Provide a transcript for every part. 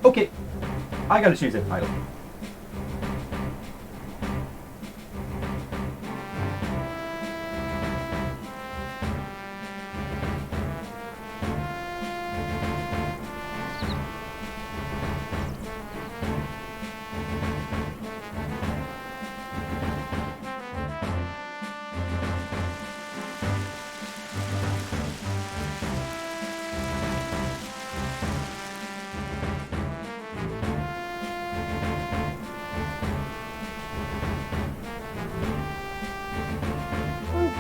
Okay, I gotta choose a title.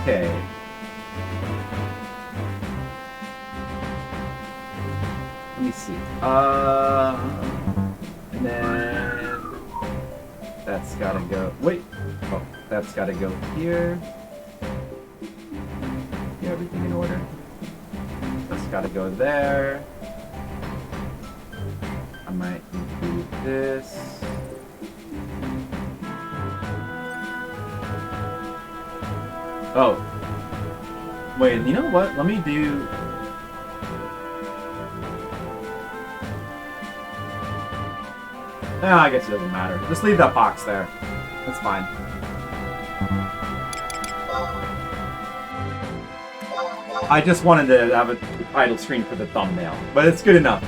Okay. Let me see. And then that's gotta go. Wait. Oh, that's gotta go here. Get everything in order. That's gotta go there. I might include this. Oh. Wait, you know what? Let me do... I guess it doesn't matter. Just leave that box there. That's fine. I just wanted to have a title screen for the thumbnail, but it's good enough.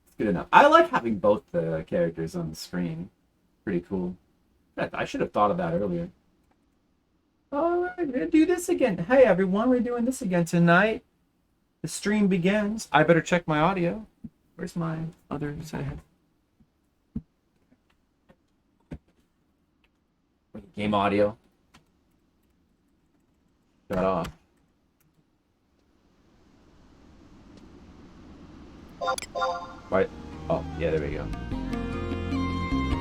It's good enough. I like having both the characters on the screen. Pretty cool. I should have thought of that earlier. Alright, we're gonna do this again. Hey everyone, we're doing this again tonight. The stream begins. I better check my audio. Where's my other set of headphones? Game audio. Shut off. Right. Oh, yeah, there we go.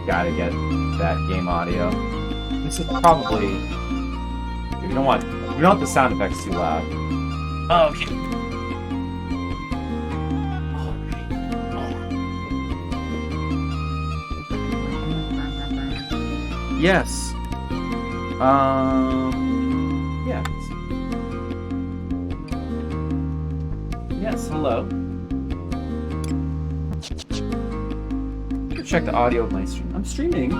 Gotta get that game audio. This is probably... We don't want the sound effects too loud. Oh, okay. Yes. Yeah. Yes, hello. Check the audio of my stream. I'm streaming.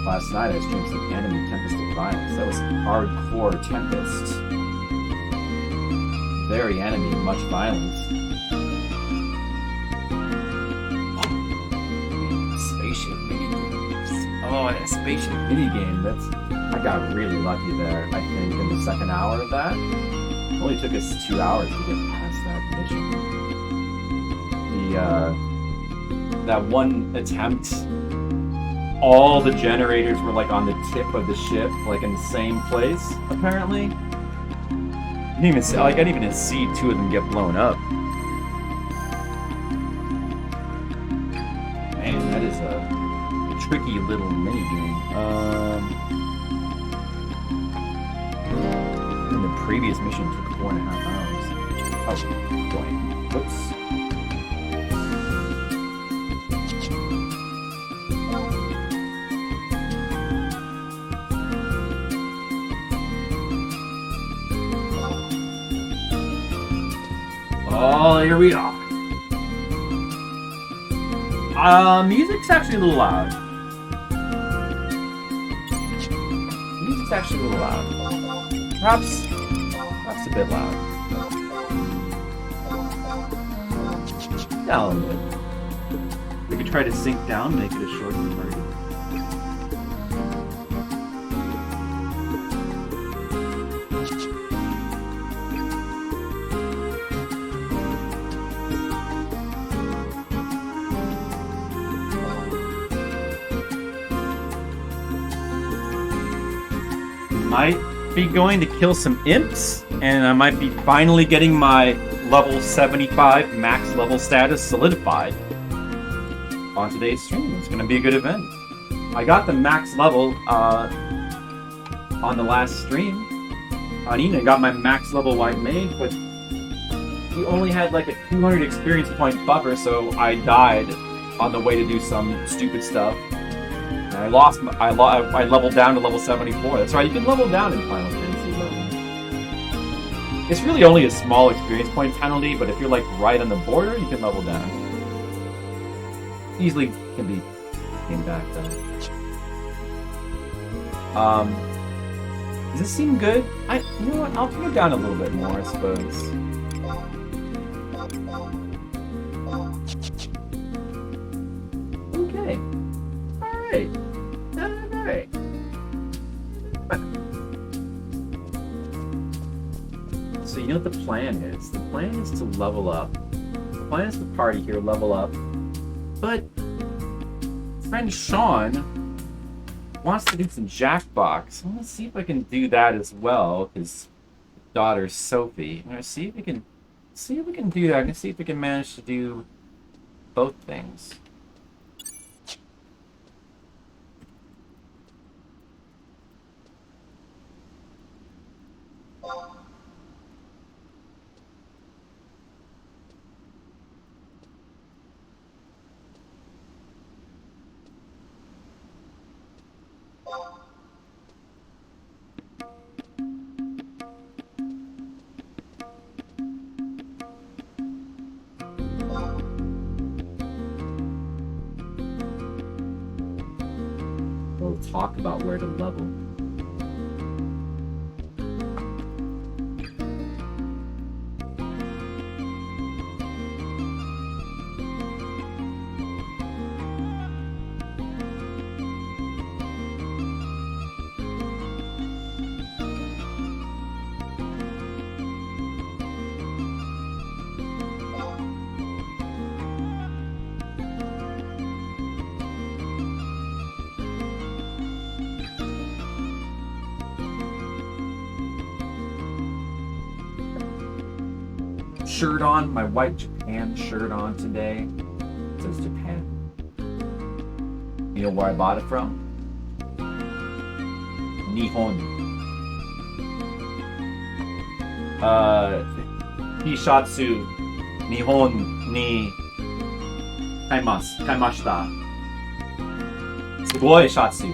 Last night I streamed some anime Tempest of Violence. That was hardcore Tempest. Very anime, much violence. Spaceship minigame. Oh, that spaceship minigame. I got really lucky there, I think, in the second hour of that. It only took us 2 hours to get past that mission. That one attempt, all the generators were like on the tip of the ship, like in the same place, apparently. I didn't even see 2 of them get blown up. Man, that is a tricky little minigame. In the previous mission took 4.5 hours. Oh, going. Whoops. Oh, here we are. Music's actually a little loud. Music's actually a little loud. Perhaps a bit loud. Down a bit. We could try to sync down, make it a shorter version. Might be going to kill some imps, and I might be finally getting my level 75 max level status solidified on today's stream. It's going to be a good event. I got the max level on the last stream. Anina got my max level White Mage, but he only had like a 200 experience point buffer, so I died on the way to do some stupid stuff. And I leveled down to level 74. That's right, you can level down in Final Fantasy 11. It's really only a small experience point penalty, but if you're like right on the border, you can level down. Easily can be gained back though. Does this seem good? You know what? I'll turn it down a little bit more, I suppose. Okay. Alright. Alright. So you know what the plan is? The plan is to level up. The plan is the party here level up. But friend Sean wants to do some Jackbox. Let's see if I can do that as well. His daughter Sophie. I'm gonna see if we can do that. I'm gonna see if we can manage to do both things. Talk about where to level. Shirt on, my white Japan shirt on today. It says Japan. You know where I bought it from? Nihon. Hishatsu Nihon ni kaimashita. Sugoi shatsu.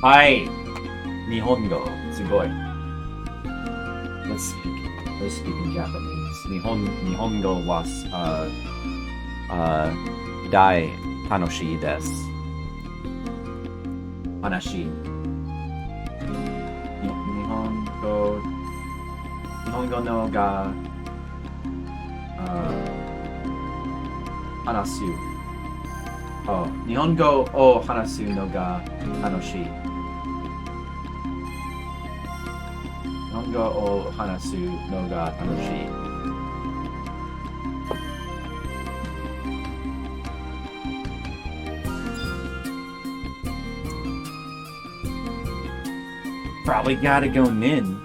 Hai. Nihongo. Sugoi. Let's speak in Japanese. Nihongo was dai tanoshii desu. Hanashi. Nihongo no ga hanasu. Oh, Nihongo o hanasu no ga tanoshii. Nihongo o hanasu no ga tanoshii. Probably gotta go nin.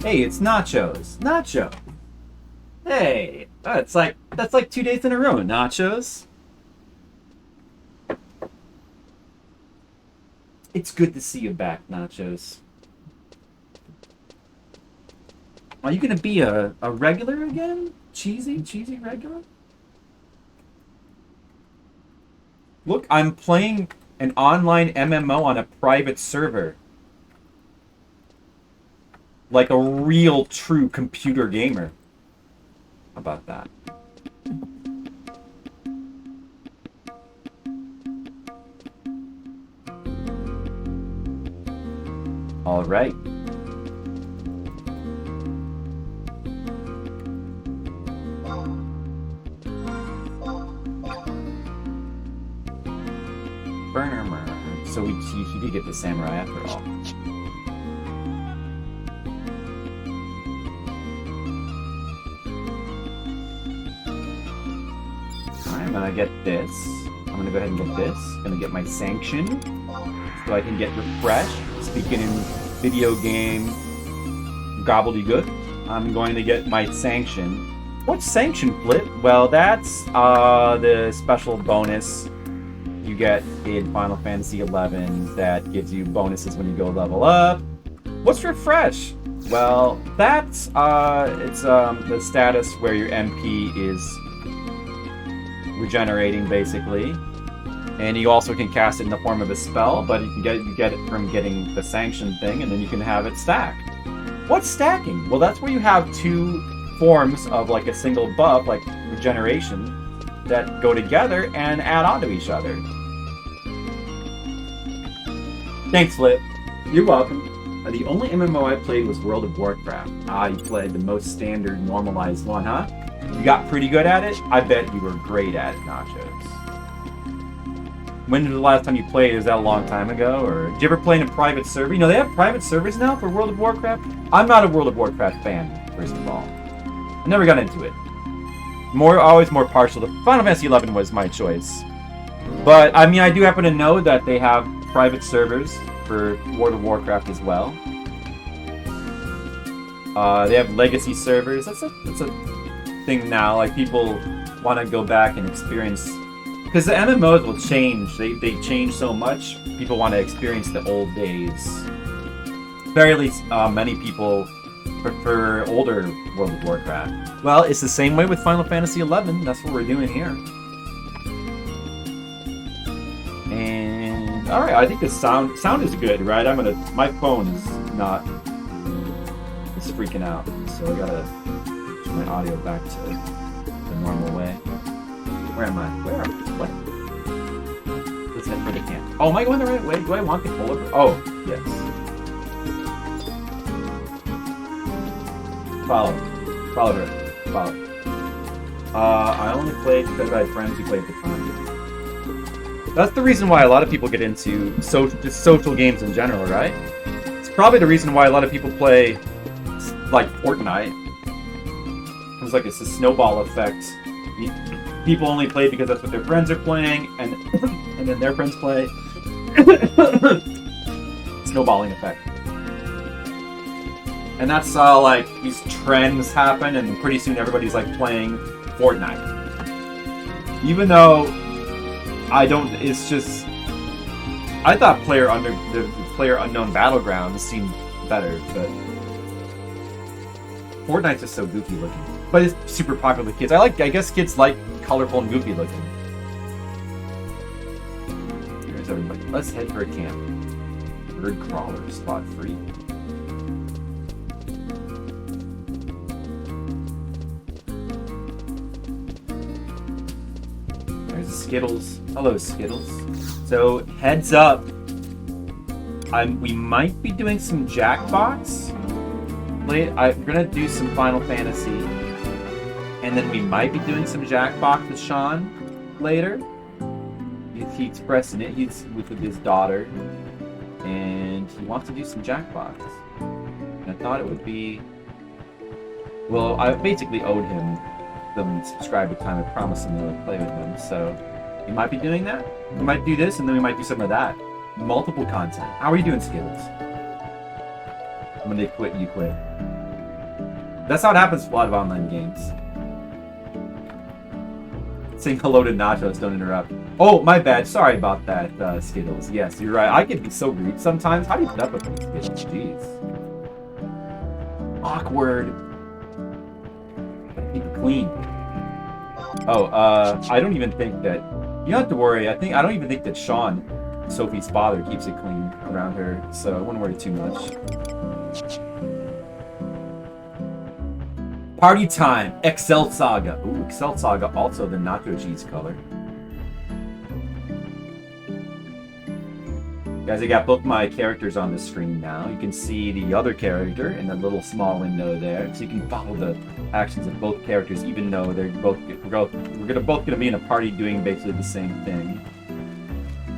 Hey, it's Nachos. Nacho. Hey, that's like 2 days in a row. Nachos. It's good to see you back, Nachos. Are you gonna be a regular again? Cheesy regular? Look, I'm playing an online MMO on a private server. Like a real, true computer gamer. How about that? All right. So he did get the samurai after all. I'm gonna get this. I'm gonna go ahead and get this. Gonna get my sanction, so I can get refreshed. Speaking in video game gobbledygook, I'm going to get my sanction. What's sanction, Flip? Well, that's the special bonus you get in Final Fantasy XI that gives you bonuses when you go level up. What's refresh? Well, that's it's the status where your MP is regenerating basically, and you also can cast it in the form of a spell, but you get it from getting the sanction thing, and then you can have it stack. What's stacking? Well, that's where you have two forms of like a single buff, like regeneration, that go together and add on to each other. Thanks, Flip. You're welcome. The only MMO I played was World of Warcraft. You played the most standard, normalized one, huh? You got pretty good at it? I bet you were great at it, Nachos. When was the last time you played? Was that a long time ago? Or did you ever play in a private server? You know, they have private servers now for World of Warcraft. I'm not a World of Warcraft fan, first of all. I never got into it. Always more partial to Final Fantasy XI was my choice. But, I mean, I do happen to know that they have private servers for World of Warcraft as well. They have legacy servers. That's a thing now. Like, people want to go back and experience, because the MMOs will change. They change so much. People want to experience the old days. Very least, many people prefer older World of Warcraft. Well, it's the same way with Final Fantasy XI. That's what we're doing here. And all right, I think the sound is good, right? My phone is not. It's freaking out, so I gotta turn my audio back to the normal way. Where am I? What? Let's head for the camp. Oh, am I going the right way? Do I want the polar? Oh, yes. Follow her. I only played because I had friends who played at the time. That's the reason why a lot of people get into social games in general, right? It's probably the reason why a lot of people play, like, Fortnite. It's a snowball effect. People only play because that's what their friends are playing, and then their friends play. Snowballing effect. And that's like these trends happen, and pretty soon everybody's like playing Fortnite. Even though it's just, I thought the Player Unknown Battlegrounds seemed better, but Fortnite's just so goofy looking. But it's super popular with kids. I guess kids like colorful and goofy looking. Here's everybody. Let's head for a camp. Bird crawler, spot free. There's Skittles. Hello, Skittles. So, heads up. We might be doing some Jackbox. I'm gonna do some Final Fantasy, and then we might be doing some Jackbox with Sean later. He expressed it. He's with his daughter, and he wants to do some Jackbox. And I thought it would be, well, I basically owed him the subscriber time. I promised him to play with him, so we might be doing that. We might do this, and then we might do some of that. Multiple content. How are you doing, Skittles? When they quit, you quit. That's how it happens with a lot of online games. Saying hello to nachos, don't interrupt. Oh, my bad. Sorry about that, Skittles. Yes, you're right. I can be so rude sometimes. How do you put up with these Skittles? Jeez. Awkward. Keep it clean. Oh, I don't even think that... You don't have to worry. I don't even think that Sean, Sophie's father, keeps it clean around her, so I wouldn't worry too much. Party time! Excel Saga. Ooh, Excel Saga, also the nacho cheese color. Guys, I got both my characters on the screen now. You can see the other character in the little small window there, so you can follow the actions of both characters, even though they're both both gonna be in a party doing basically the same thing.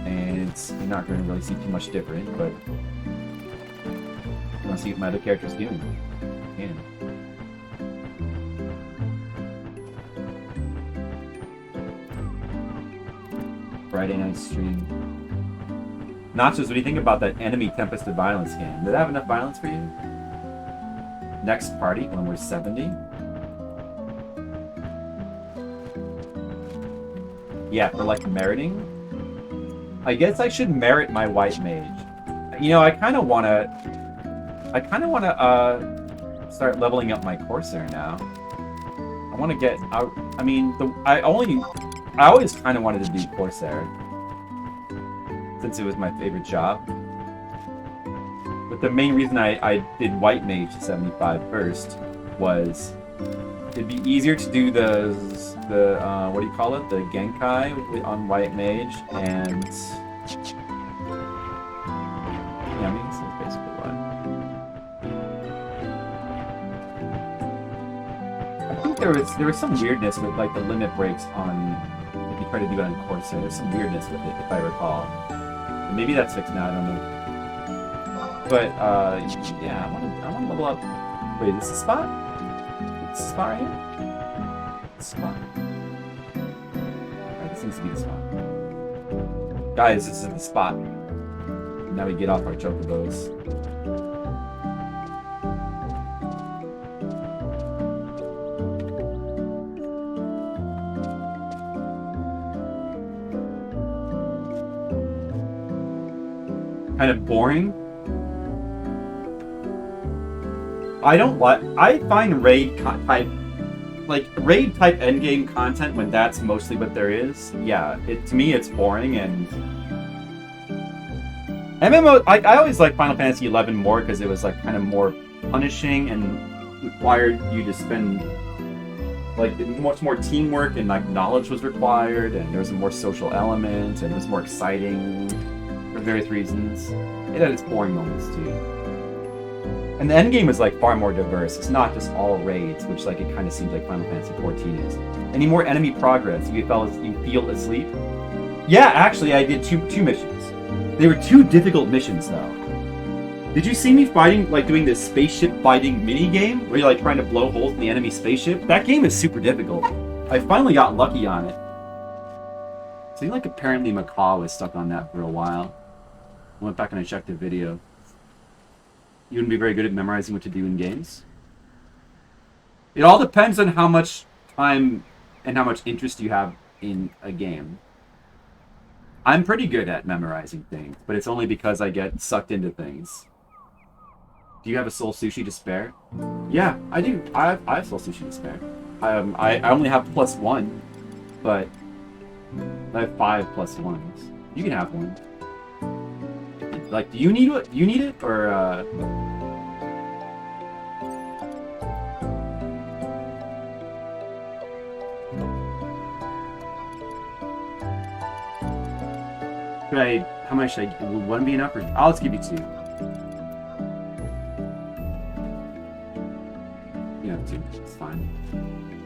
And you're not going to really see too much different, but I want to see what my other character's doing. Yeah. Friday night stream. Nachos, what do you think about that enemy Tempest of Violence game? Did it have enough violence for you? Next party when we're 70? Yeah, for like meriting? I guess I should merit my White Mage. You know, I kind of want to start leveling up my Corsair now. I want to get out. I mean, I always kind of wanted to do Corsair since it was my favorite job. But the main reason I did White Mage to 75 first was it'd be easier to do the what do you call it? The Genkai on White Mage, and yeah, I mean this is basically why. I think there was some weirdness with like the limit breaks on if you try to do it on Corsair. There's some weirdness with it, if I recall. And maybe that's fixed now. I don't know. But yeah, I want to level up. Wait, is this the spot? Is this the spot right here? Spot. Alright, this seems to be the spot. Guys, this is the spot. Now we get off our chocobos. Kind of boring. I find raid type endgame content when that's mostly what there is. Yeah, to me it's boring, and MMO. I always like Final Fantasy XI more because it was like kind of more punishing and required you to spend like much more teamwork, and like knowledge was required, and there was a more social element, and it was more exciting for various reasons. It had its boring moments too. And the endgame is like far more diverse. It's not just all raids, which like it kind of seems like Final Fantasy XIV is. Any more enemy progress? You feel asleep? Yeah, actually, I did two missions. They were two difficult missions though. Did you see me fighting, like doing this spaceship fighting mini game where you're like trying to blow holes in the enemy spaceship? That game is super difficult. I finally got lucky on it. So like apparently Macaw was stuck on that for a while. I went back and I checked the video. You wouldn't be very good at memorizing what to do in games? It all depends on how much time and how much interest you have in a game. I'm pretty good at memorizing things, but it's only because I get sucked into things. Do you have a soul sushi to spare? Yeah, I do. I have soul sushi to spare. I only have +1, but I have 5 +1s. You can have one. Like, do you need it? You need it, or should I? How much should I? Will one be enough, or I'll just give you 2. Yeah, 2. It's fine.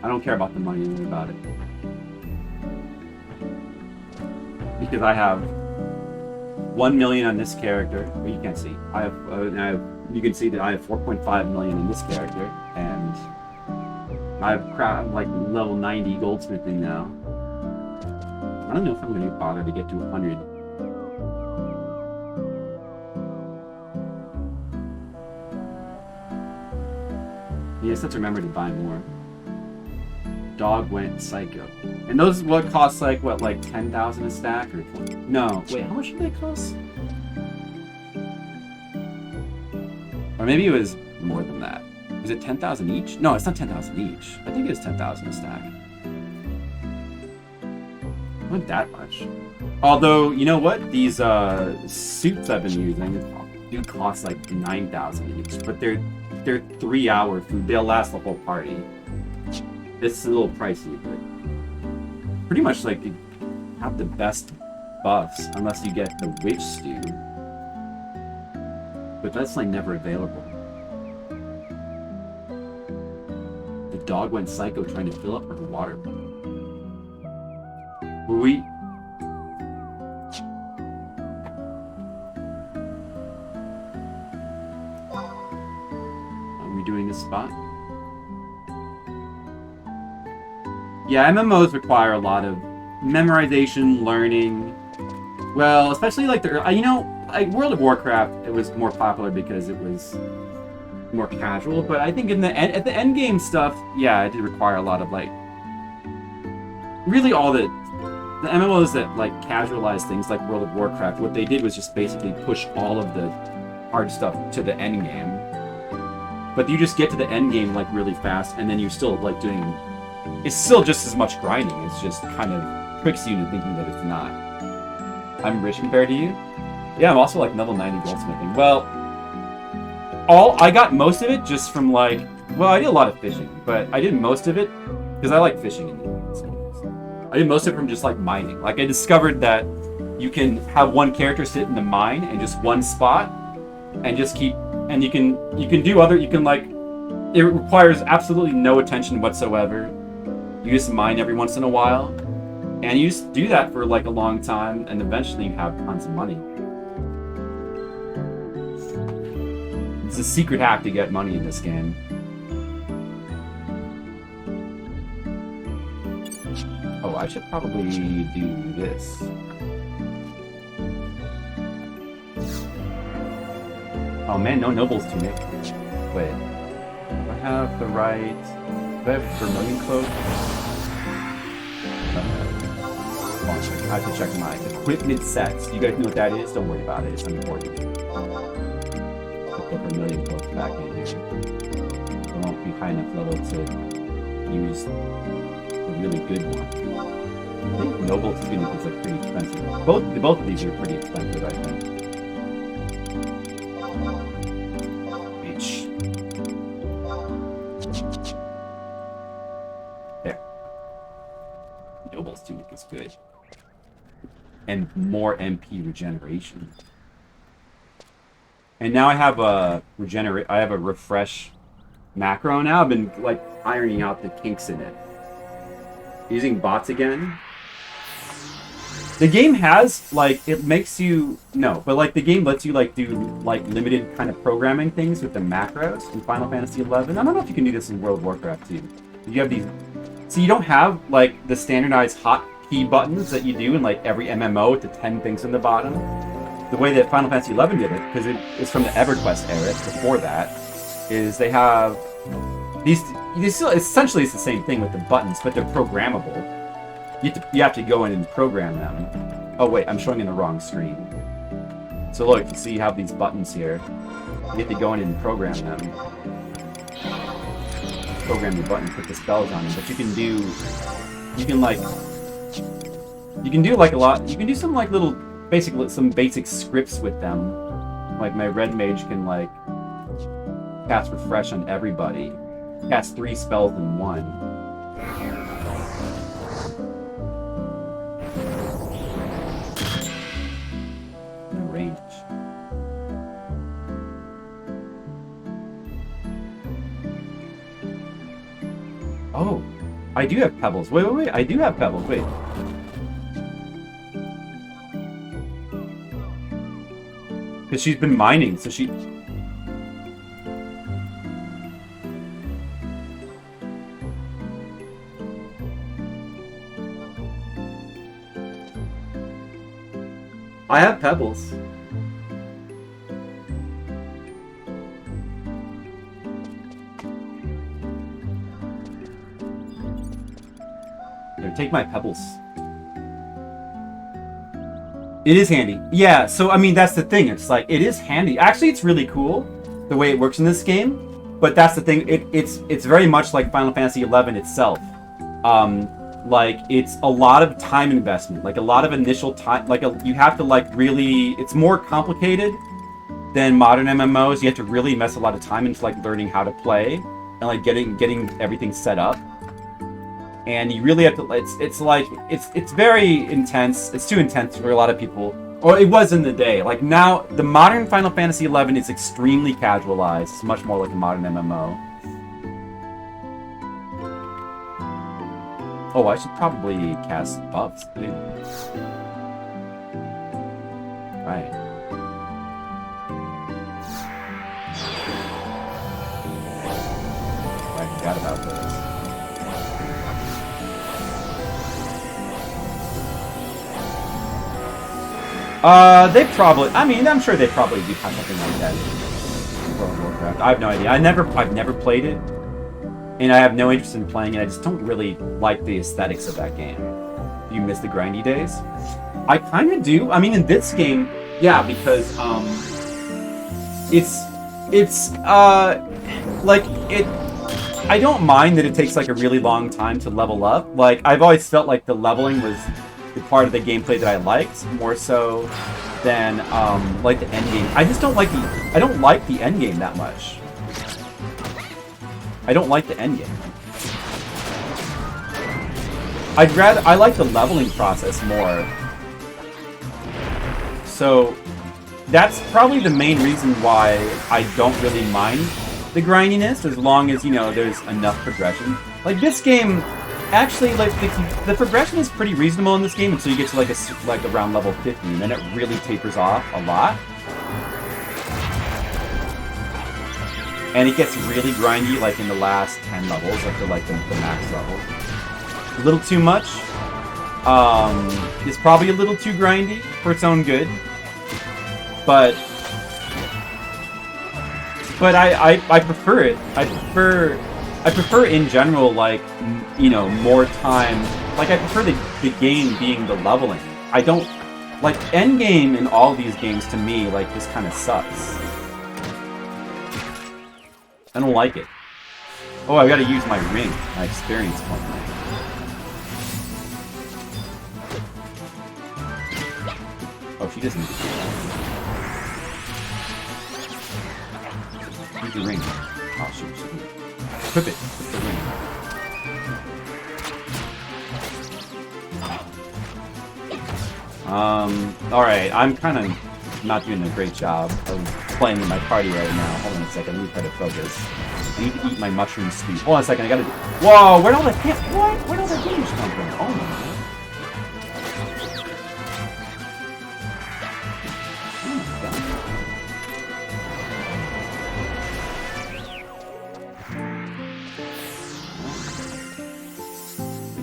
I don't care about the money. Don't worry about it, because I have 1 million on this character. Well, you can't see. You can see that I have 4.5 million in this character, and I'm like level 90 goldsmithing now. I don't know if I'm going to bother to get to 100. Yeah, I just have to remember to buy more. Dog went psycho. And those what cost like what, like 10,000 a stack or 20? No, wait, how much did they cost? Or maybe it was more than that. Was it 10,000 each? No, it's not 10,000 each. I think it was 10,000 a stack. Not that much. Although, you know what? These suits I've been using do cost like 9,000 each, but they're 3-hour food. They'll last the whole party. It's a little pricey, but pretty much like you have the best buffs unless you get the witch stew. But that's like never available. The dog went psycho trying to fill up her water. Were we? Are we doing this spot? Yeah, MMOs require a lot of memorization, learning. Well, especially like you know, like World of Warcraft, it was more popular because it was more casual. But I think at the end game stuff, yeah, it did require a lot of like really all the MMOs that like casualize things like World of Warcraft. What they did was just basically push all of the hard stuff to the end game. But you just get to the end game like really fast, and then you're still like doing. It's still just as much grinding. It's just kind of tricks you into thinking that it's not. I'm rich compared to you. Yeah, I'm also like level 90 goldsmithing. Well, I got most of it just from like. Well, I did a lot of fishing, but I did most of it because I like fishing in these games. I did most of it from just like mining. Like I discovered that you can have one character sit in the mine in just one spot, and just keep. And you can do other. You can like. It requires absolutely no attention whatsoever. You just mine every once in a while, and you just do that for like a long time, and eventually you have tons of money. It's a secret hack to get money in this game. Oh, I should probably do this. Oh man, no nobles tunic. Wait. Do I have the right... Do I have Vermilion Cloak? I have to check my equipment sets. You guys know what that is? Don't worry about it. It's unimportant. Put the Vermilion Cloak back in here. I won't be high enough level to use the really good one. I think Noble Tunic is like pretty expensive. Both of these are pretty expensive, I think. Noble's Tunic is good. And more MP regeneration. And now I have a refresh macro now. I've been like ironing out the kinks in it. Using bots again. The game has like the game lets you like do like limited kind of programming things with the macros in Final Fantasy XI. I don't know if you can do this in World of Warcraft too. You have these. So you don't have like the standardized hotkey buttons that you do in like every MMO with the 10 things on the bottom. The way that Final Fantasy XI did it, because it's from the EverQuest era, before that, is they have these essentially it's the same thing with the buttons, but they're programmable. You have to go in and program them. Oh wait, I'm showing in the wrong screen. So look, you see you have these buttons here. You have to go in and program them. Program the button, put the spells on them, but you can do like a lot. You can do some like little some basic scripts with them. Like my red mage can like cast refresh on everybody, cast 3 spells in one. No range. Oh, I do have pebbles. Wait. I do have pebbles. Wait. Because she's been mining, so she... I have pebbles. Here, take my pebbles. It is handy. Yeah, so I mean that's the thing. It's like it is handy. Actually, it's really cool the way it works in this game. But that's the thing. It's very much like Final Fantasy XI itself. Like it's a lot of time investment, like a lot of initial time. Like you have to like really. It's more complicated than modern MMOs. You have to really invest a lot of time into like learning how to play and like getting everything set up. And you really have to. It's very intense. It's too intense for a lot of people. Or it was in the day. Like now, the modern Final Fantasy XI is extremely casualized. It's much more like a modern MMO. Oh, I should probably cast buffs too. Right. I forgot about those. They probably. I mean, I'm sure they probably do have something like that in World of Warcraft. I have no idea. I've never played it, and I have no interest in playing it. I just don't really like the aesthetics of that game. You miss the grindy days? I kind of do. I mean, in this game, yeah, because it's like it. I don't mind that it takes like a really long time to level up. Like I've always felt like the leveling was the part of the gameplay that I liked more so than like the end game. I just don't like the end game that much. I don't like the end game. I like the leveling process more. So that's probably the main reason why I don't really mind the grindiness, as long as, you know, there's enough progression. Like this game, actually, like the progression is pretty reasonable in this game until you get to like around level 50, and then it really tapers off a lot. And it gets really grindy, like in the last 10 levels, up to like the max level. A little too much. It's probably a little too grindy for its own good. But I prefer it. I prefer in general, like, you know, more time. Like, I prefer the game being the leveling. I don't like endgame in all these games. To me, like, just kind of sucks. I don't like it. Oh, I gotta use my ring, my experience point. Oh, she doesn't need to do that. Use the ring. Oh, shoot. Equip it. Equip the ring. Alright, I'm kind of not doing a great job of playing in my party right now. Hold on a second, let me try to focus. I need to eat my mushroom stew. Hold on a second, I gotta... Whoa, where'd all that... What? Where'd all that damage come from? Oh my god.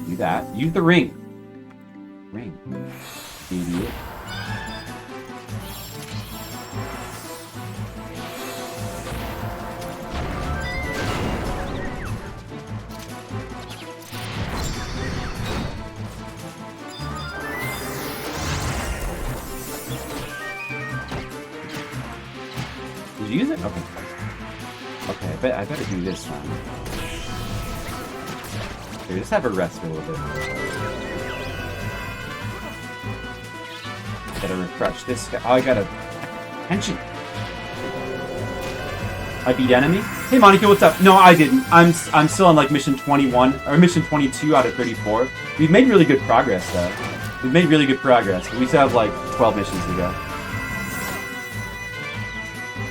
Do that. Use the ring. Ring. Idiot. Did you use it? Okay. Okay, I better do this time. Here, just have her rest for a little bit. Gotta refresh this guy. Oh, I got a pension. I beat enemy? Hey, Monica, what's up? No, I didn't. I'm still on like mission 21 or mission 22 out of 34. We've made really good progress though. We've made really good progress. But we still have like 12 missions to go.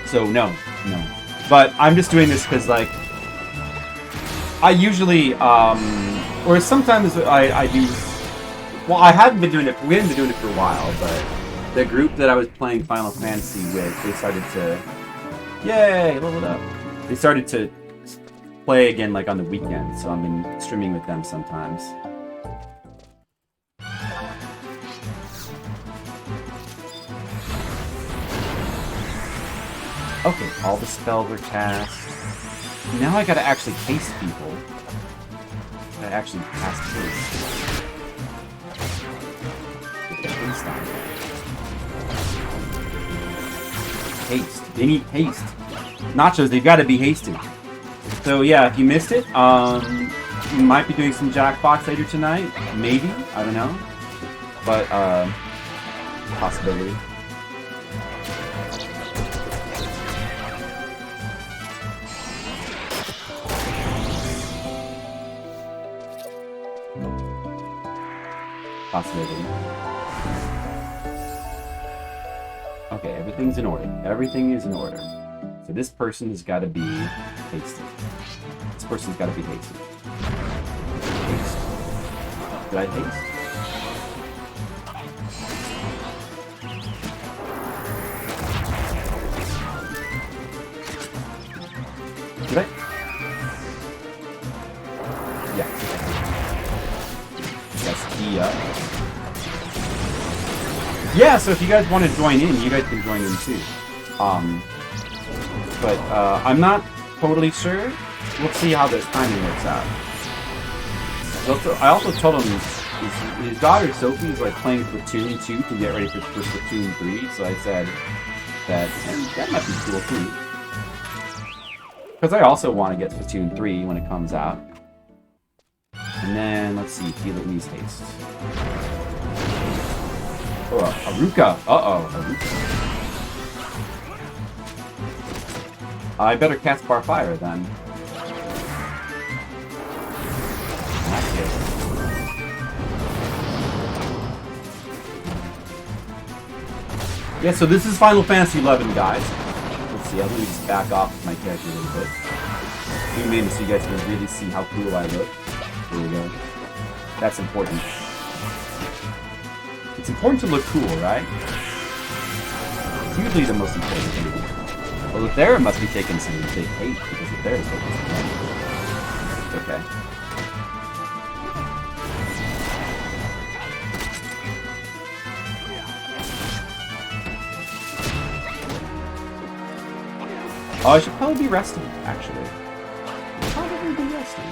So no. But I'm just doing this because like I usually or sometimes I do. Well, I haven't been doing it. We haven't been doing it for a while, but the group that I was playing Final Fantasy with, they started to, yay, level it up. They started to play again, like on the weekend. So I've been streaming with them sometimes. Okay, all the spells were cast. Now I gotta actually case people. I actually cast this. haste on it. Haste. They need haste. Nachos, they've got to be hasted. So yeah, if you missed it, we might be doing some Jackbox later tonight. Maybe. I don't know. But, possibility. Possibility. Okay, everything's in order. Everything is in order. So this person has got to be hasted. This person's got to be hasted. Haste. Did I haste? Did I? Yeah. Yes, Tia. Yeah, so if you guys want to join in, you guys can join in too. But I'm not totally sure. We'll see how this timing works out. I also told him his daughter Sophie is like playing Splatoon 2 to get ready for Splatoon 3, so I said that might be cool too. Because I also want to get Splatoon 3 when it comes out. And then, let's see, feel at least haste. Oh, Aruka! Uh-oh, Aruka. I better cast Barfire then. That's it. Yeah, so this is Final Fantasy XI, guys. Let's see, I'll really just back off my character a little bit. Zoom in so you guys can really see how cool I look. There we go. That's important. It's important to look cool, right? It's usually the most important thing. Well, the Thera must be taking some big hate because the Thera's taking some damage. Okay. Oh, I should probably be resting, actually. Probably be resting.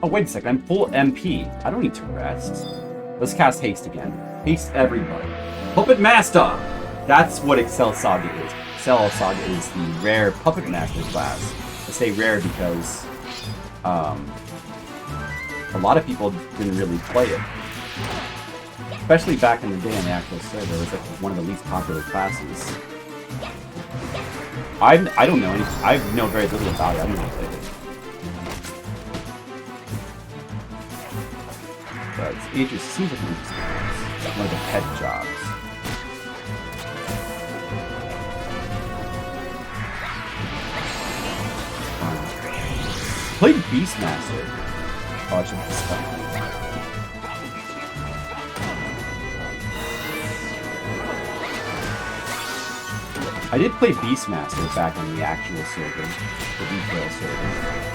Oh, wait a second, I'm full MP. I don't need to rest. Let's cast Haste again. Haste everybody. Puppet Master! That's what Excel Saga is. Excel Saga is the rare Puppet Master class. I say rare because a lot of people didn't really play it. Especially back in the day on the actual server, it was like one of the least popular classes. I don't know any. I know very little about it. I don't know play it. But it's interesting. Seems like an interesting class. One of the pet jobs. Played Beastmaster. Oh, I should have spent. I did play Beastmaster back on the actual server, the retail server.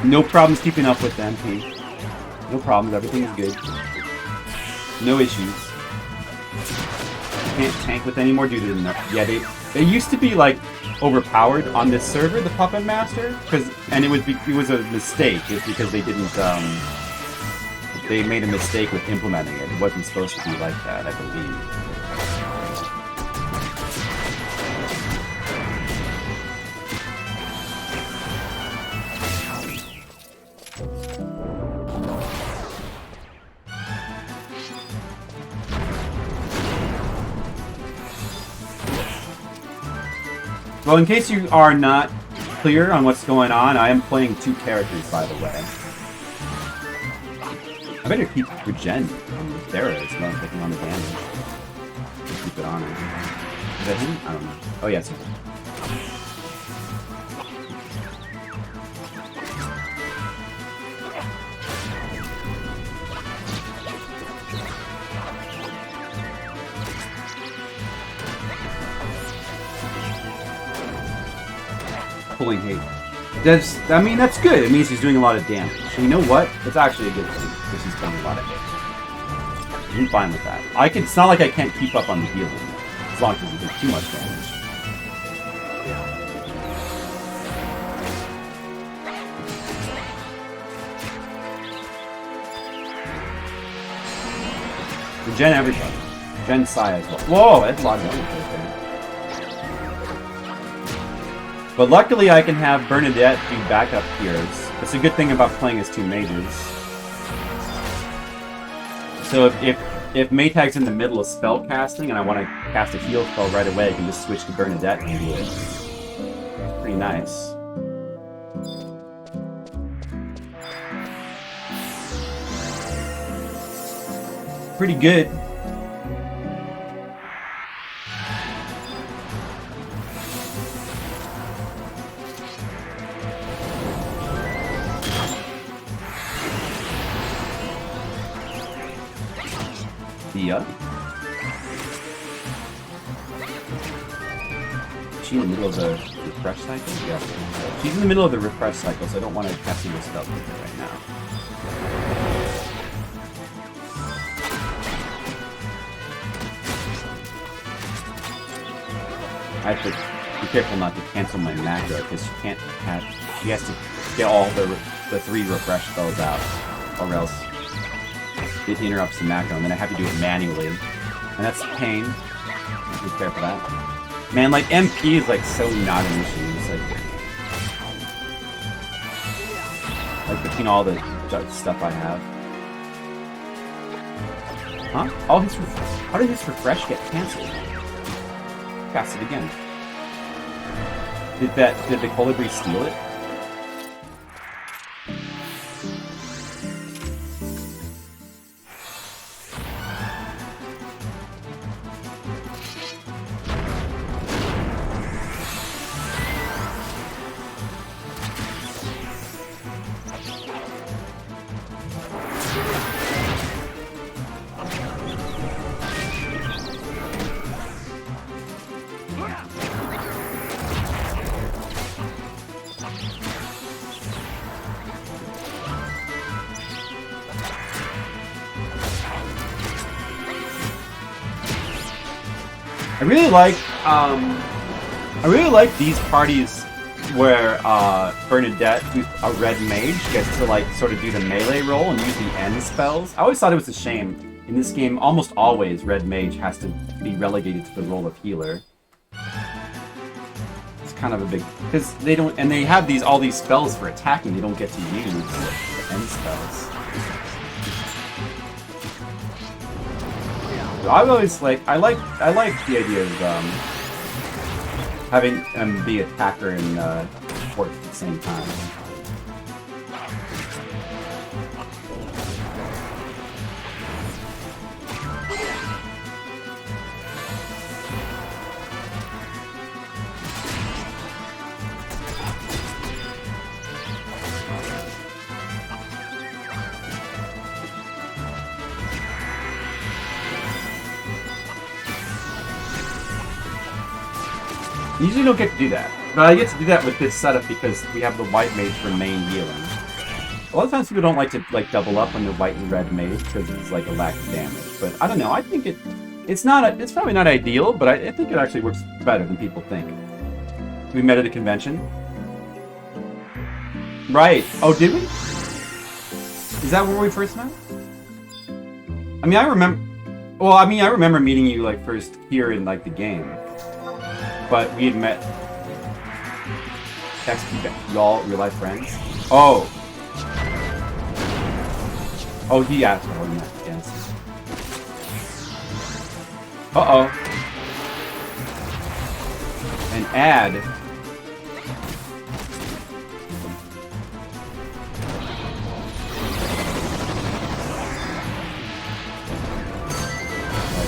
No problems keeping up with them, MP. No problems, everything's good. No issues. Can't tank with any more due to them. Yeah, they used to be like overpowered on this server, the Puppet Master, and it was a mistake. It's because they didn't they made a mistake with implementing it. It wasn't supposed to be like that, I believe. Well, in case you are not clear on what's going on, I am playing 2 characters, by the way. I better keep regen on the Sarah as well, taking on the damage. Keep it on her. Is that him? I don't know. Oh, yeah, it's him. Pulling hate. That's good. It means he's doing a lot of damage. And you know what? It's actually a good thing, because he's doing a lot of hate. I'm fine with that. It's not like I can't keep up on the healing, as long as he does too much damage. Regen everybody. Regen Sai as well. Whoa, that's a lot of damage right there. But luckily I can have Bernadette do backup heals. That's a good thing about playing as 2 mages. So if Maytag's in the middle of spell casting and I want to cast a heal spell right away, I can just switch to Bernadette and do it. It's pretty nice. Pretty good. Yeah. Is she in the middle of the refresh cycle? Yeah. She's in the middle of the refresh cycle, so I don't want to cast any spells with her right now. I have to be careful not to cancel my macro, because she can't have... She has to get all the 3 refresh spells out, or else it interrupts the macro, and then I have to do it manually. And that's a pain. Be careful of that. Man, like, MP is, like, so not an issue. It's like between all the stuff I have. Huh? Oh, how did his refresh get cancelled? Cast it again. Did the Colibri steal it? I really like these parties where Bernadette, who's a red mage, gets to like sort of do the melee role and use the end spells. I always thought it was a shame. In this game, almost always red mage has to be relegated to the role of healer. It's kind of a big, because they don't, and they have all these spells for attacking. They don't get to use the end spells. I've always I like the idea of having the attacker and support at the same time. You usually don't get to do that, but I get to do that with this setup because we have the White Mage for main healing. A lot of times people don't like to double up on the White and Red Mage because it's like a lack of damage. But I don't know. I think it's probably not ideal, but I think it actually works better than people think. We met at a convention. Right. Oh, did we? Is that where we first met? I mean, I remember. Well, I mean, I remember meeting you like first here in like the game. But we had met y'all real life friends. Oh. Oh, he asked what we met against. and add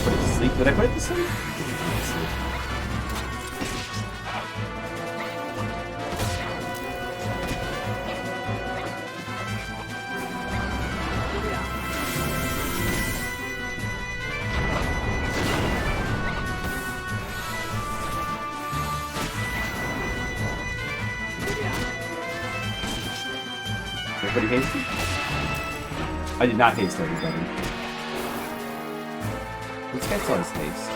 Put it to sleep. Did I put it to sleep? Everybody hasted? I did not haste everybody. This guy saw his haste.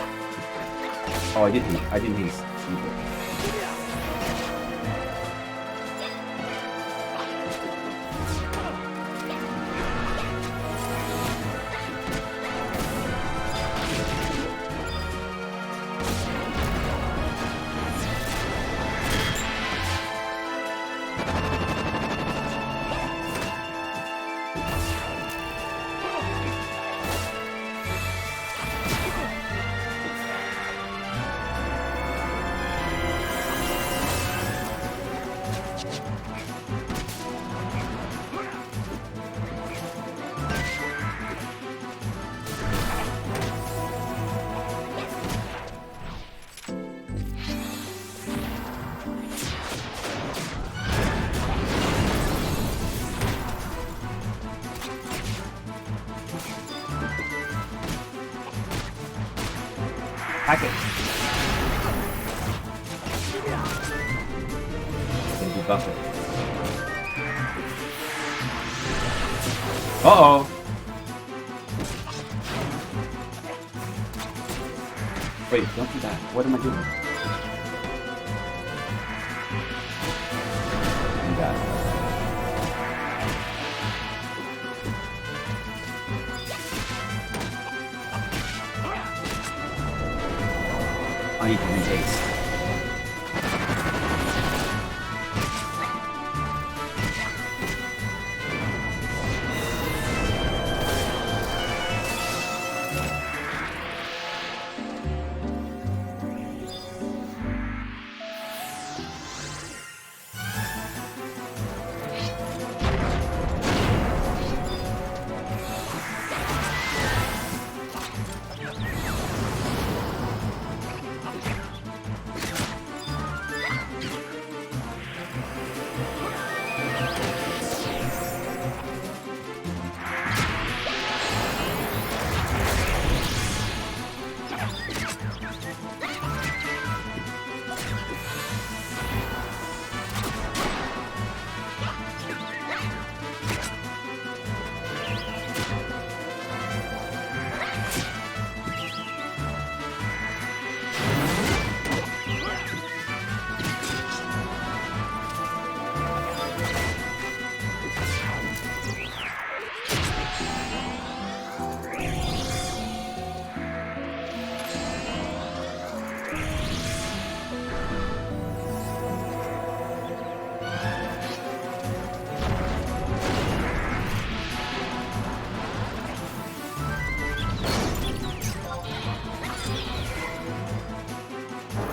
Oh, I didn't haste either. Hack it. Gonna debuff it. Uh-oh. Wait, don't do that. What am I doing? Do that. I need to re-haste.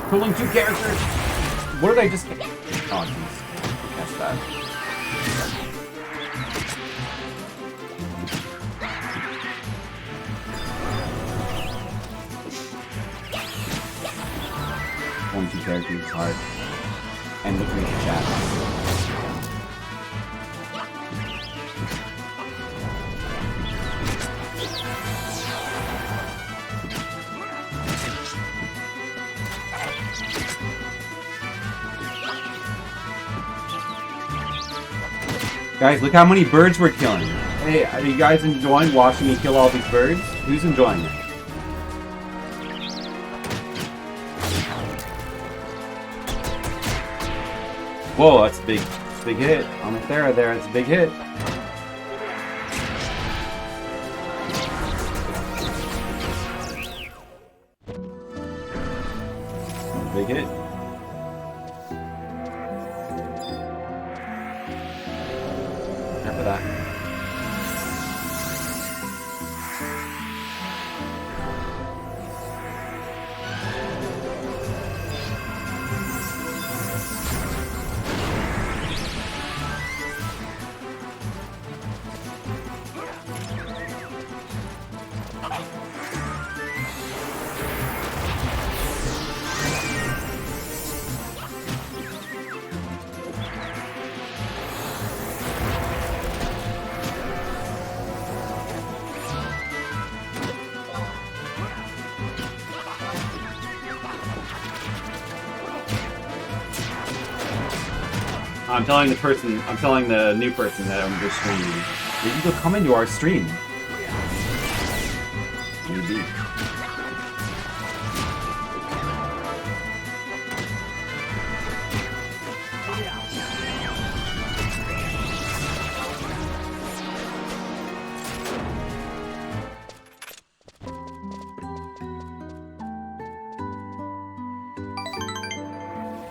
Pulling two characters. What did I just get? Oh, jeez. Catch that. Pulling two characters is hard. And looking at the chat. Guys, look how many birds we're killing. Hey, are you guys enjoying watching me kill all these birds? Who's enjoying it? Whoa, that's a big hit. On the Thera there, it's a big hit. Big hit. After that. I'm telling the new person that I'm just streaming. Maybe they'll come into our stream. Maybe.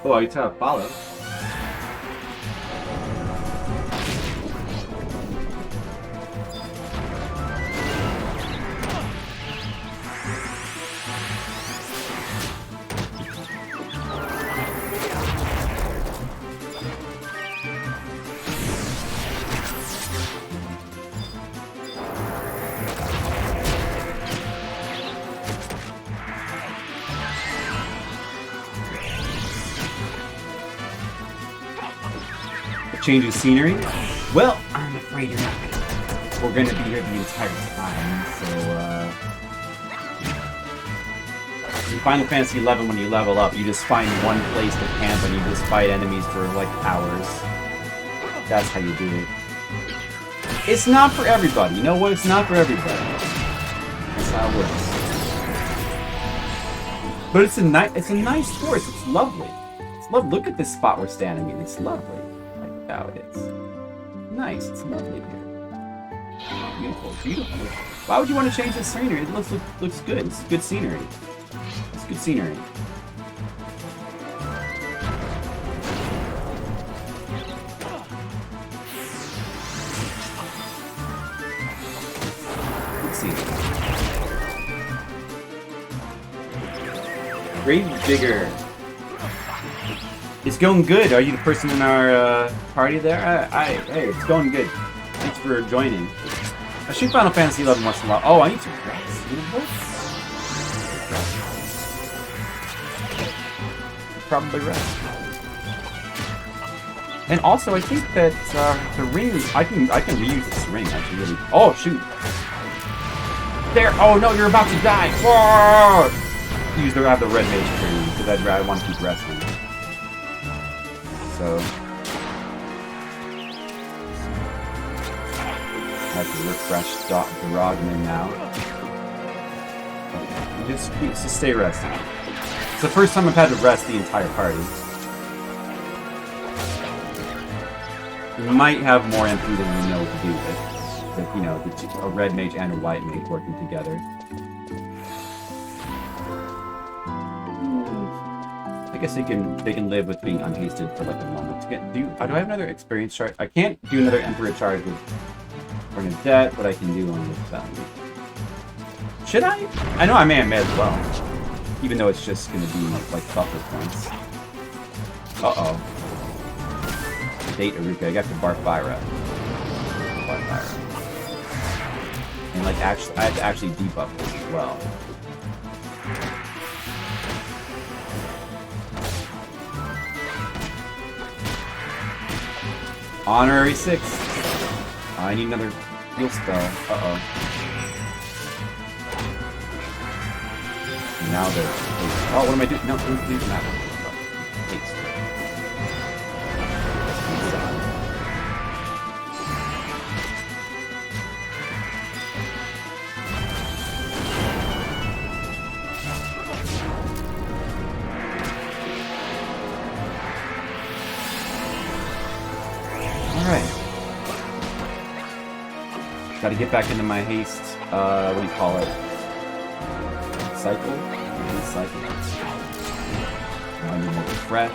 Oh, I get to follow. Change of scenery? Well, I'm afraid you're not gonna. We're gonna be here the entire time, so in Final Fantasy XI, when you level up, you just find one place to camp and you just fight enemies for like hours. That's how you do it. It's not for everybody. You know what? It's not for everybody. That's how it works. But it's a nice forest. It's lovely. It's lovely. Look at this spot we're standing in. It's lovely. How it is. Nice, it's lovely here. Beautiful, beautiful. Why would you want to change the scenery? It looks good. It's good scenery. It's good scenery. Good scenery. Grave Digger. It's going good. Are you the person in our party there? Hey, it's going good. Thanks for joining. I shoot Final Fantasy XI once in a while. Oh, I need to rest. Probably rest. And also, I think that the rings. I can reuse this ring. Actually, really. Oh shoot! There. Oh no, you're about to die. Whoa! I have the red mage tree because I want to keep resting. So I have to refresh Uhrgan now. Okay. Just stay rested. It's the first time I've had to rest the entire party. You might have more MP than you know what to do with. You know, a red mage and a white mage working together. I guess they can live with being unhasted for like a moment. Do I have another experience charge? I can't do another Emperor charge with Bernadette, but I can do one with Should I? I know I may as well. Even though it's just gonna be like buffer points. Uh-oh. Date Aruka, I got to Barfira. And like I have to actually debuff this as well. Honorary 6. I need another heal spell. Uh-oh. Now they're... Oh, what am I doing? No, don't do that. Haste. Alright. Gotta get back into my haste, what do you call it? Cycle? Cycle. I need more refresh.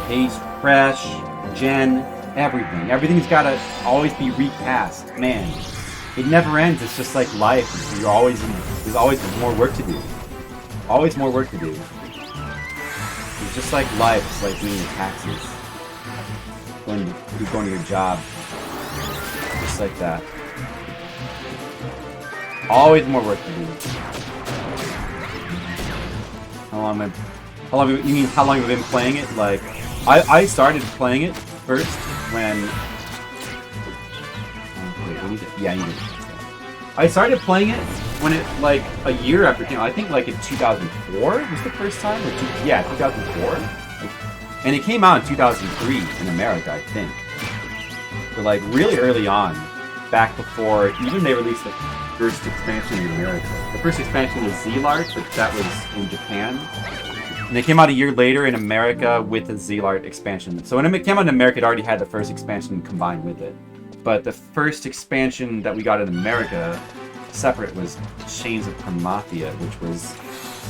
Haste, fresh, gen, everything. Everything's gotta always be recast. Man, it never ends. It's just like life. There's always more work to do. Always more work to do. It's just like life. It's like doing your taxes. Going to your job. Just like that. Always more work to do. How long am I... How long? You mean how long have you been playing it? Like, I started playing it first when. Yeah, you did. I started playing it when it like a year after it came out. I think like in 2004 was the first time. Or 2004. And it came out in 2003 in America, I think. So like really early on, back before even they released the first expansion in America. The first expansion was Zealart, but that was in Japan. And it came out a year later in America with the Zealart expansion. So when it came out in America, it already had the first expansion combined with it. But the first expansion that we got in America, separate, was Chains of Promathia, which was...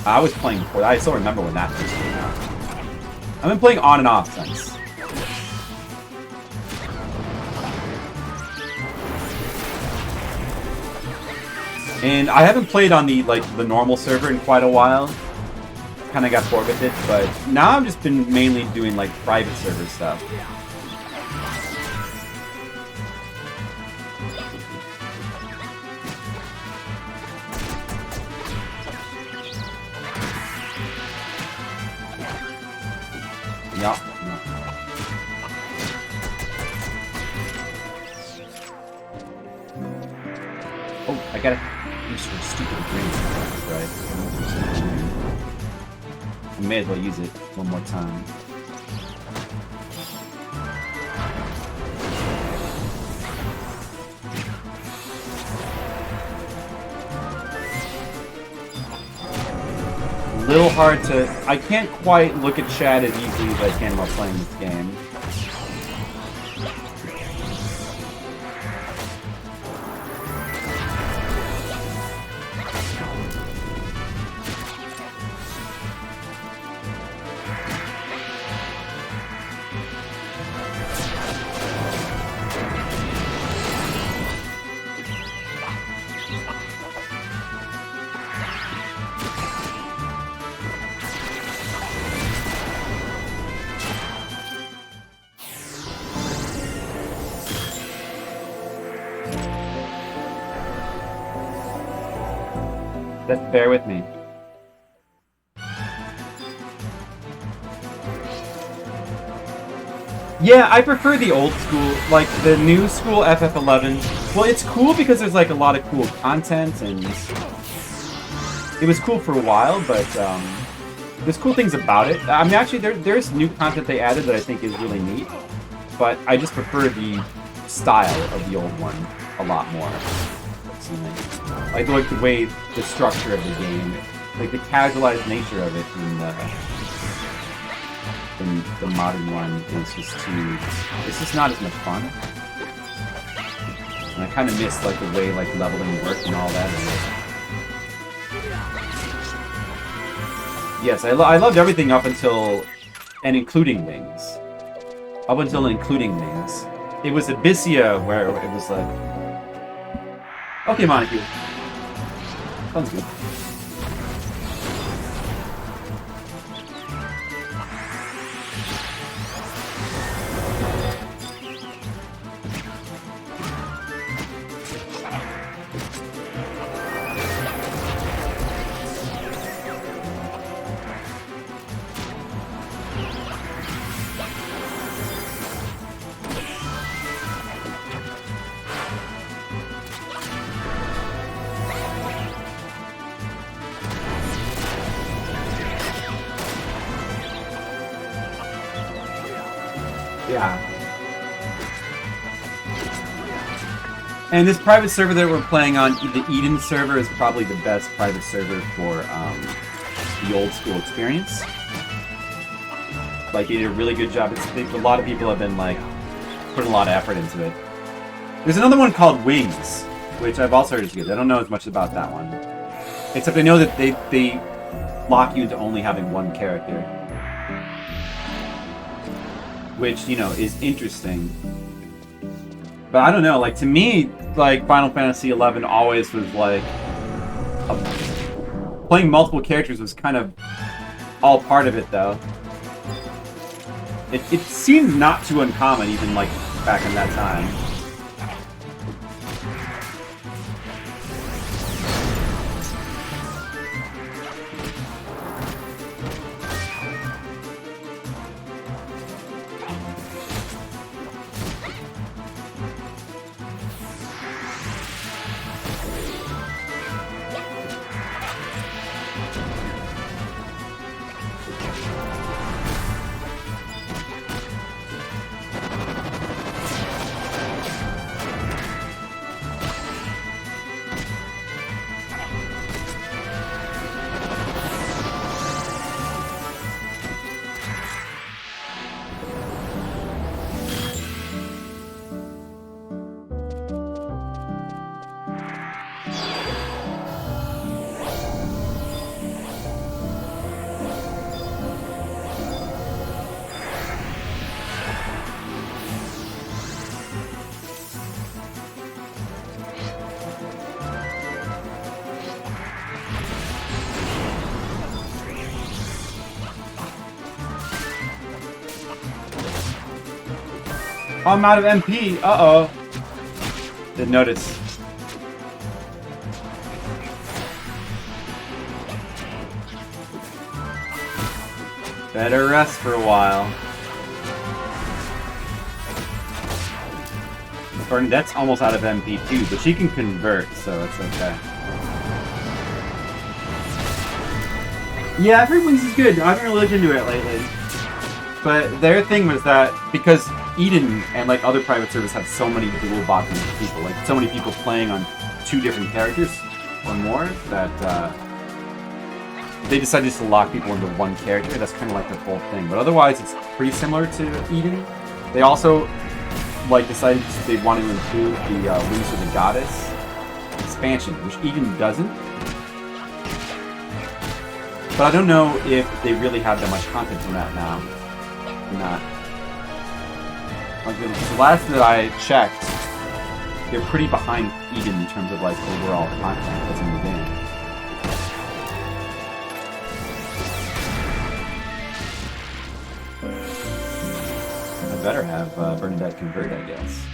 I was playing before that. I still remember when that first came out. I've been playing on and off since. And I haven't played on the normal server in quite a while. Kind of got bored with it, but now I've just been mainly doing like private server stuff. Yup. Oh, I gotta use some stupid green. Right. I may as well use it one more time. A little hard to... I can't quite look at chat as easily as I can while playing this game. Just bear with me. Yeah, I prefer the old school, like the new school FF11. Well, it's cool because there's like a lot of cool content, and it was cool for a while, but there's cool things about it. I mean, actually, there's new content they added that I think is really neat, but I just prefer the style of the old one a lot more. I like the way, the structure of the game, like the casualized nature of it in the modern one is just too... It's just not as much fun. And I kind of miss like the way like leveling worked and all that. Yes, I loved everything up until and including Wings. Up until and including Wings. It was Abyssia where it was like... Okay, Montague. Sounds good. Yeah. And this private server that we're playing on, the Eden server, is probably the best private server for the old school experience. Like, they did a really good job. A lot of people have been, like, putting a lot of effort into it. There's another one called Wings, which I've also heard is good. I don't know as much about that one. Except I know that they lock you into only having one character. Which, you know, is interesting. But I don't know, like, to me, like, Final Fantasy XI always was, like... playing multiple characters was kind of all part of it, though. It seemed not too uncommon, even, like, back in that time. Oh, I'm out of MP. Uh-oh. Didn't notice. Better rest for a while. Bernadette's almost out of MP too, but she can convert, so it's okay. Yeah, I've heard Wings is good. I haven't really looked into it lately. But their thing was that because Eden and like other private servers have so many dual bots people, like so many people playing on 2 different characters or more, that they decided to lock people into one character. That's kind of like their whole thing. But otherwise, it's pretty similar to Eden. They also like decided they wanted to include the Wings of the Goddess expansion, which Eden doesn't. But I don't know if they really have that much content from that now. Or not. Like the last that I checked, they're pretty behind Eden in terms of like overall content that's in the game. I better have Bernadette convert, I guess.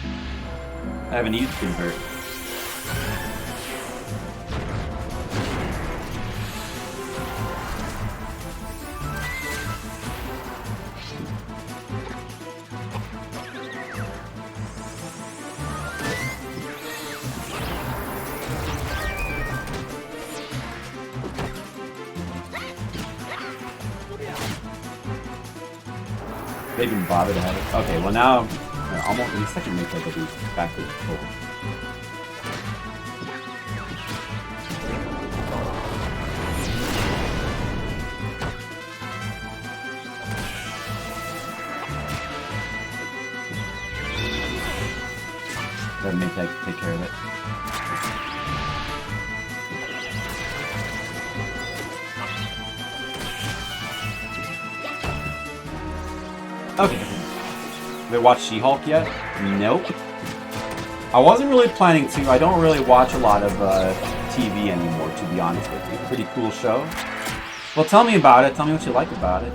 I haven't needed to convert. They didn't bother to have it. Okay, well now, almost in a second, make like a boost back to full. Then make that take care of it. Okay. Have I watched She-Hulk yet? Nope. I wasn't really planning to. I don't really watch a lot of TV anymore, to be honest with you. Pretty cool show. Well, tell me about it. Tell me what you like about it.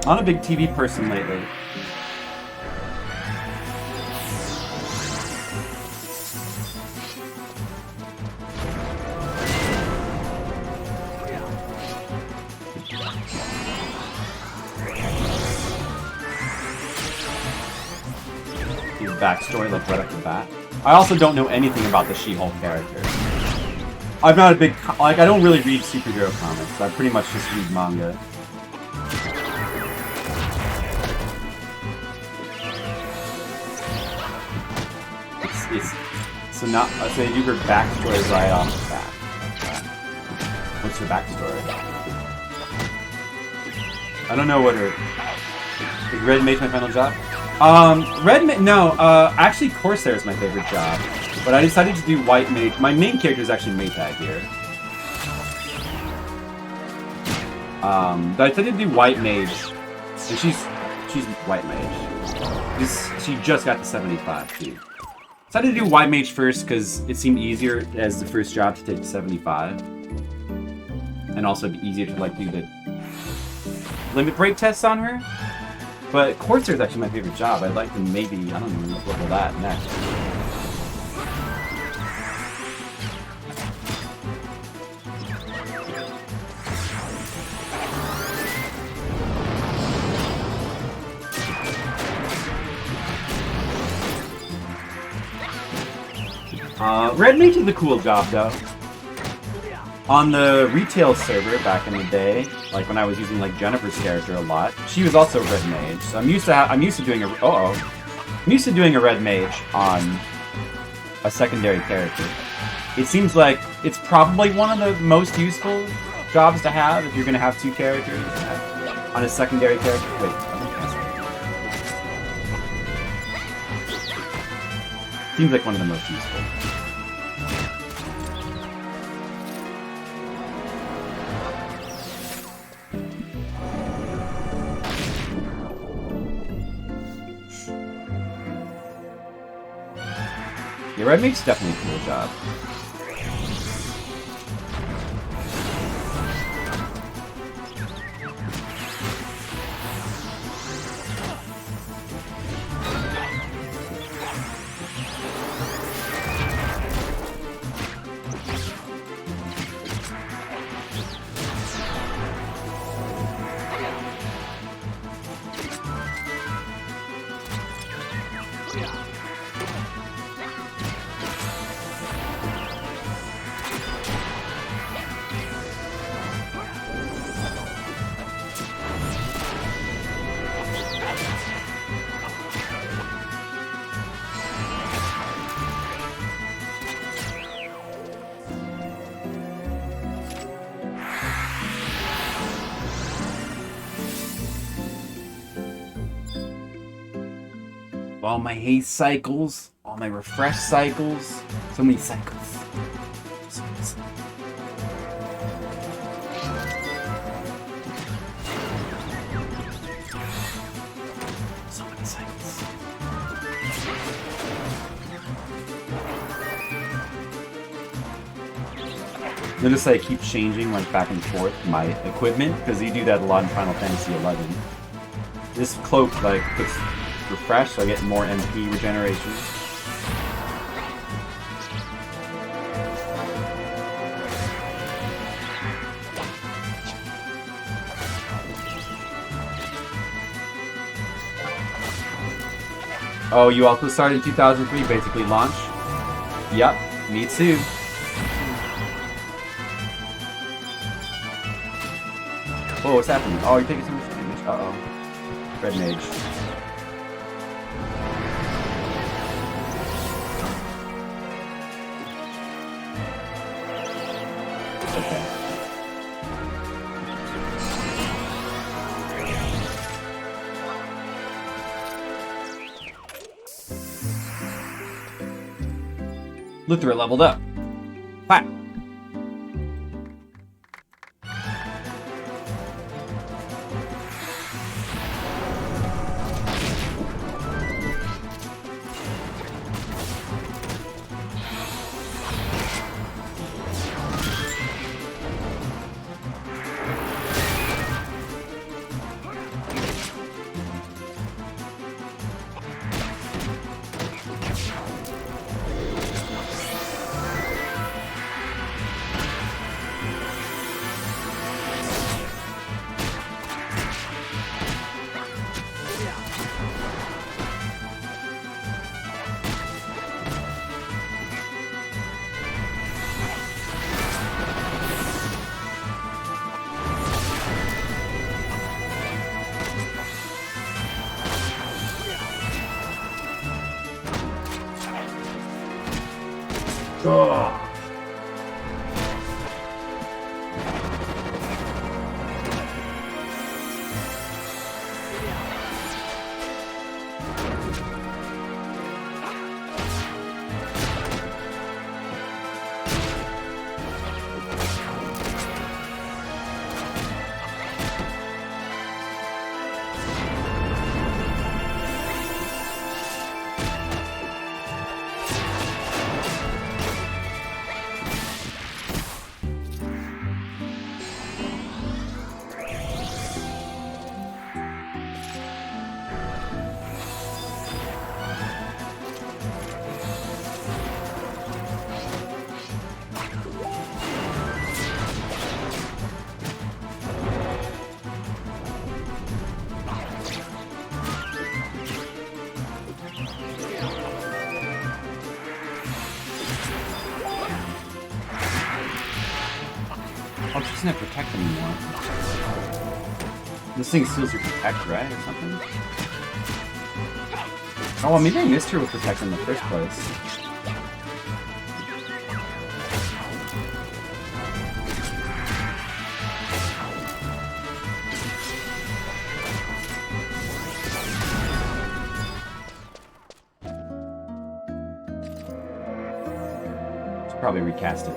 I'm not a big TV person lately. Backstory, like right off the bat. I also don't know anything about the She-Hulk character. I'm not a big I don't really read superhero comics. I pretty much just read manga. So they do her backstory right off the bat. What's her backstory? I don't know what her. Is Red Mage my final job? Actually Corsair is my favorite job, but I decided to do White Mage. My main character is actually Maytag here. But I decided to do White Mage, and she's White Mage. She just got to 75 too. Decided to do White Mage first because it seemed easier as the first job to take to 75, and also it'd be easier to like do the limit break tests on her. But Corsair is actually my favorite job. I'd like to maybe, I don't know, level that next. Red Mage is a cool job, though. On the retail server back in the day, like when I was using like Jennifer's character a lot, she was also Red Mage. So I'm used to doing a Red Mage on a secondary character. It seems like it's probably one of the most useful jobs to have if you're going to have 2 characters on a secondary character. Wait, seems like one of the most useful. Yeah, Red Mage's definitely a cool job. all my haste cycles, all my refresh cycles. So many cycles. So many cycles. So many cycles. Notice I keep changing like back and forth my equipment because you do that a lot in Final Fantasy XI. This cloak like puts refresh, so I get more MP regeneration. Oh, you also started in 2003, basically launch? Yep, me too. Whoa, what's happening? Oh, you're taking so much damage. Uh-oh. Red Mage. Okay. Luthra leveled up. Clap. Oh, she doesn't have Protect anymore. This thing steals your Protect, right? Or something? Oh, well, maybe I missed her with Protect in the first place. Should probably recast it.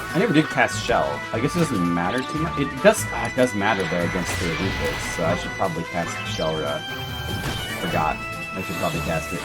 I never did cast Shell. I guess it doesn't matter too much. It does matter though against the Rufus, so I should probably cast Shell. Forgot. I should probably cast it.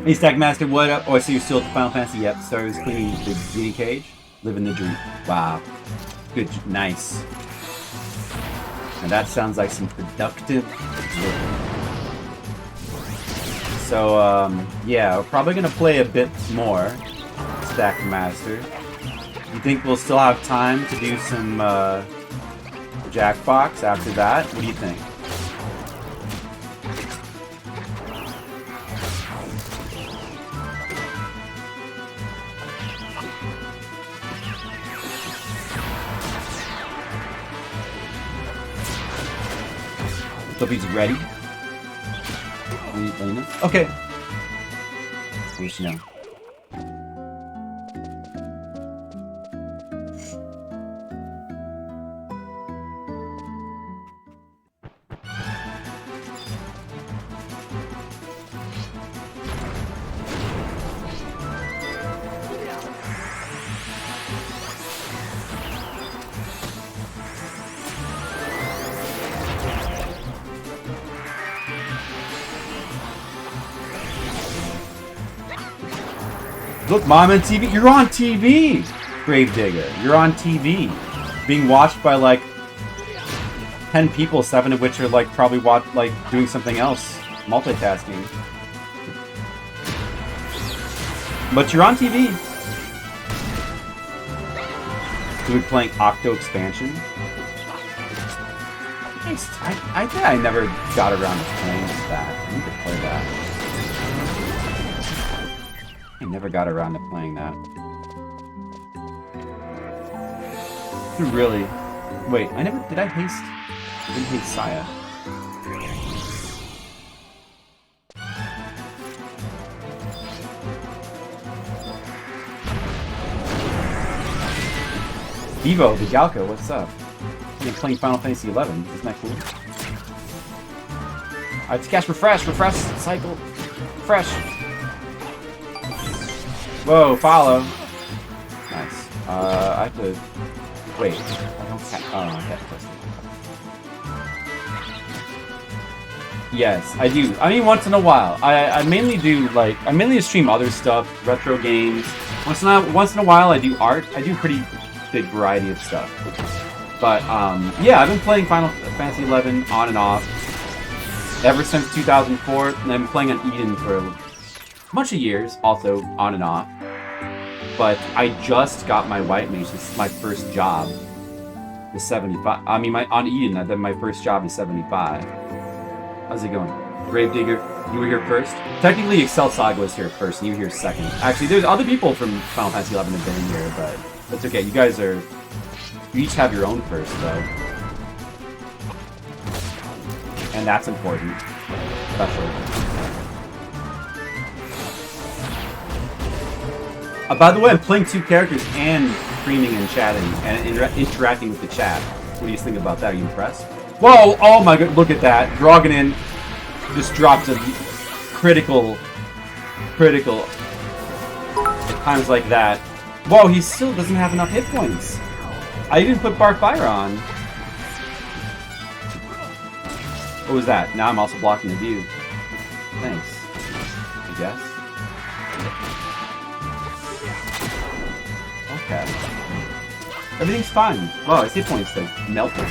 Hey, Stackmaster, what up? Oh, I see you're still at the Final Fantasy. Yep, started cleaning the beauty cage. Living the dream. Wow. Good. Nice. And that sounds like some productive work. So, yeah, we're probably going to play a bit more Stackmaster. You think we'll still have time to do some Jackbox after that? What do you think? So if he's ready. Okay. We should know. Look, Mom on TV. You're on TV, Gravedigger. You're on TV, being watched by like 10 people, 7 of which are like probably doing something else, multitasking. But you're on TV. We're playing Octo Expansion. I think I never got around to playing that. I need to play that. I never got around to playing that. Really? Wait, did I haste? I didn't haste Saya. Evo, the Galco, what's up? You're playing Final Fantasy 11, isn't that cool? I have to cast refresh, cycle, refresh. Whoa, follow. Nice. I have to... Wait. I don't have... Oh, I have to press it. Yes, I do. I mean, once in a while. I mainly do, like... I mainly stream other stuff, retro games. Once in a while, I do art. I do a pretty big variety of stuff. But, yeah, I've been playing Final Fantasy 11 on and off ever since 2004, and I've been playing on Eden for a bunch of years, also on and off. But I just got my White Mage. This is my first job. The 75. I mean, on Eden, then my first job is 75. How's it going? Gravedigger, you were here first? Technically, Excel Saga was here first, and you were here second. Actually, there's other people from Final Fantasy 11 have been here, but that's okay. You guys are... You each have your own first, though. And that's important. Special. By the way, I'm playing 2 characters and streaming and chatting and interacting with the chat. What do you think about that? Are you impressed? Whoa! Oh my god, look at that. Drogonin just drops a critical at times like that. Whoa, he still doesn't have enough hit points. I even put Bar Fire on. What was that? Now I'm also blocking the view. Thanks. I guess. Okay. Everything's fine. Well, his hit points like melted.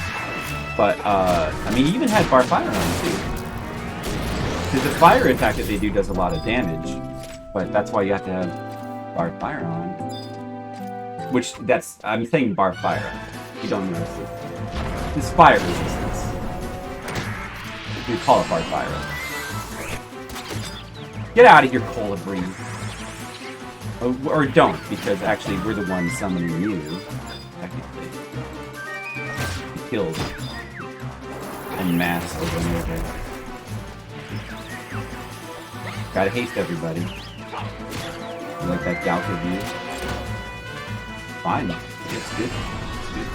But I mean, he even had Bar Fire on too. Because the fire attack that they do does a lot of damage. But that's why you have to have Bar Fire on. Which, I'm saying Bar Fire. You don't notice it. It's fire resistance. You call it Bar Fire. Get out of here, Colibri. Or don't, because actually we're the ones summoning you. Technically. Killed. And mass over and over. Gotta haste everybody. You like that Galco view? Fine. It's good. It's good.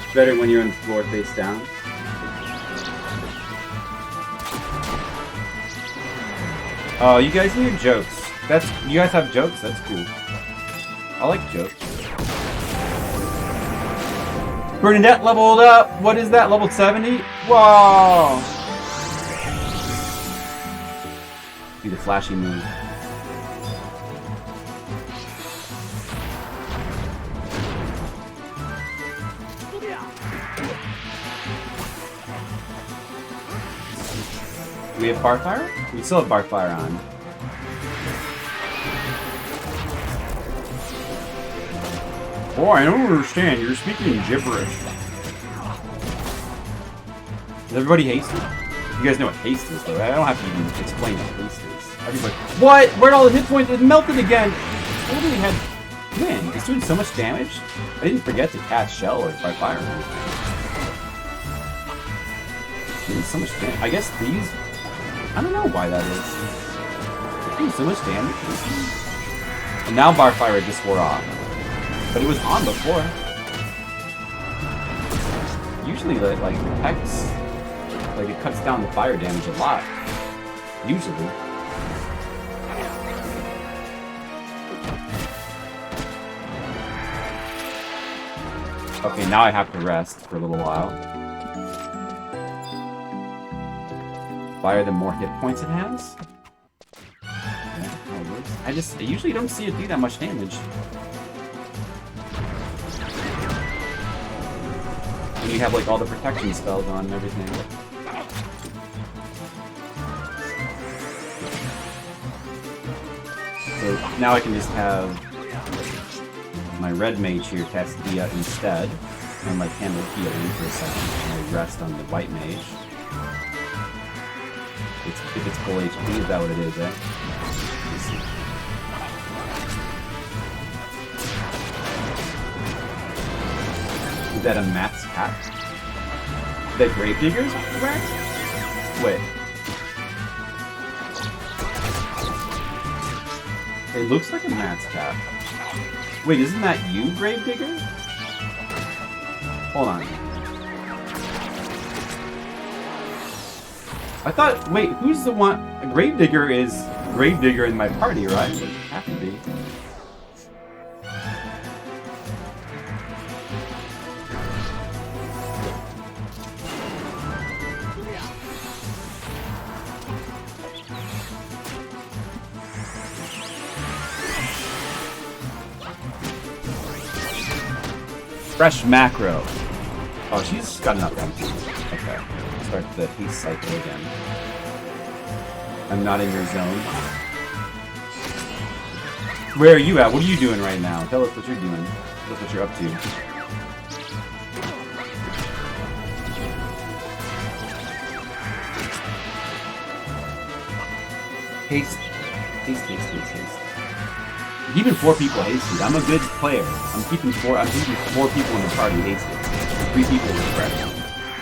It's better when you're on the floor face down. Oh, you guys need jokes. You guys have jokes? That's cool. I like jokes. Bernadette leveled up. What is that? Level 70? Whoa! Do the flashy move. Do we have Barfire? We still have Barfire on. Boy, I don't understand. You're speaking gibberish. Is everybody hasted? You guys know what haste is, though. I don't have to even explain what haste is. Everybody, what? Where'd all the hit points? It melted again. It totally had. Man, it's doing so much damage. I didn't forget to cast Shell or by fire. Doing so much damage. I guess these. I don't know why that is. It's doing so much damage. And now Barfire just wore off. But it was on before. Usually, like Hex, like it cuts down the fire damage a lot. Usually. Okay, now I have to rest for a little while. Fire, the more hit points it has. I usually don't see it do that much damage. And you have like all the protection spells on and everything. So now I can just have my Red Mage here cast Dia instead, and like handle healing for a second, and I rest on the White Mage. If it's full HP, is that what it is, eh? Is that a max cap? That Gravedigger's correct? Wait. It looks like a max cap. Wait, isn't that you, Gravedigger? Hold on. I thought, wait, who's the one? Gravedigger is Gravedigger in my party, right? It would have to be. Fresh macro. Oh, she's got enough MP. Okay. Start the peace cycle again. I'm not in your zone. Where are you at? What are you doing right now? Tell us what you're doing. Tell us what you're up to. Haste. Haste, haste, haste, haste. Keeping 4 people hasted. I'm a good player. I'm keeping 4 people in the party hasted. 3 people refreshed.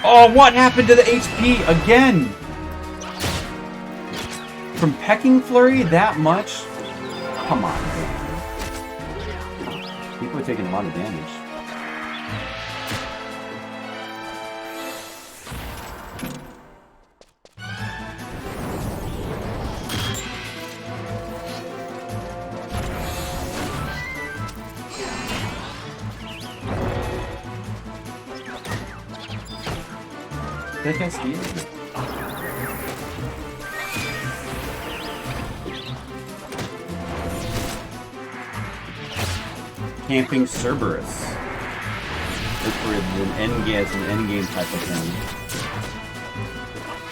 Oh, what happened to the HP again? From Pecking Flurry that much? Come on, man. People are taking a lot of damage. Did I cast Steel? Camping Cerberus. Look for an endgame type of thing.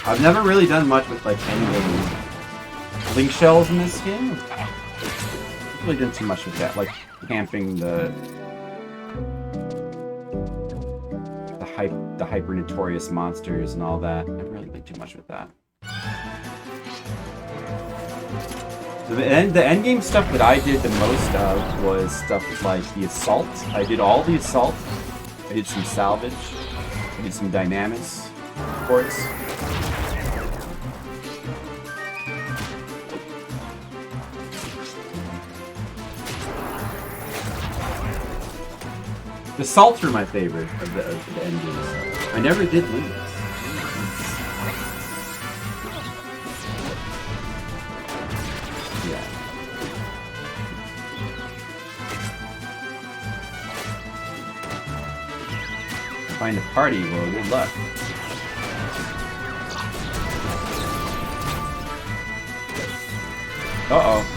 I've never really done much with like endgame link shells in this game. I've really done too much with that, like camping the hyper notorious monsters and all that. I haven't really done too much with that. So the endgame stuff that I did the most of was stuff like the assault. I did all the assault. I did some salvage. I did some dynamis, of course. The salts were my favorite of the endgame stuff. I never did limits. Yeah. Find a party. Well, good luck. Uh-oh.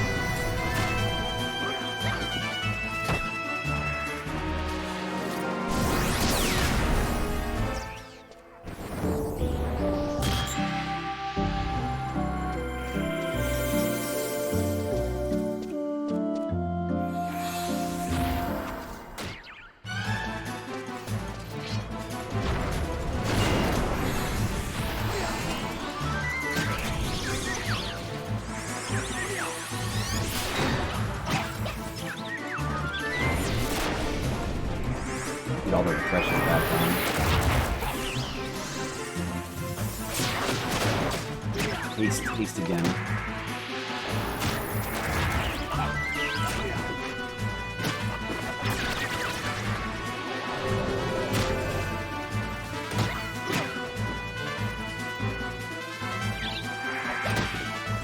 Get all the pressure back on. Haste again.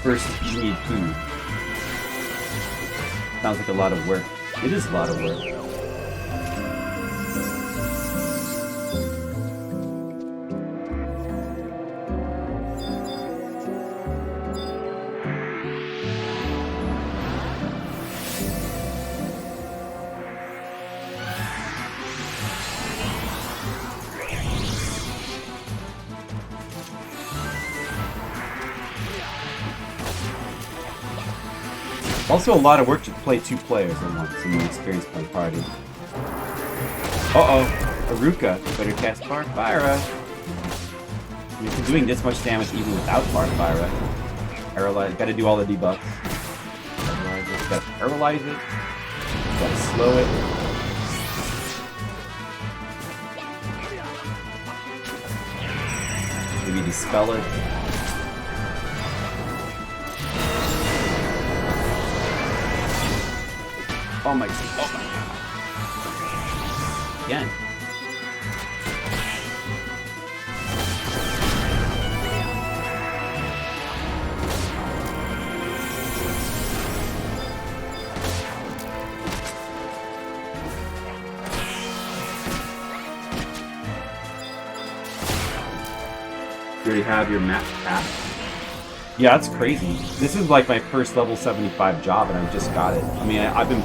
First, you need food. Sounds like a lot of work. It is a lot of work. Also, a lot of work to play 2 players at once in an experienced play party. Uh-oh, Aruka, better cast Farfira. You've been doing this much damage even without Farfira. Paralyze, gotta do all the debuffs. Paralyze it, gotta paralyze it. Gotta slow it. Maybe dispel it. Oh my god. Again. You already have your map cap? Yeah, that's crazy. This is like my first level 75 job, and I just got it. I mean, I've been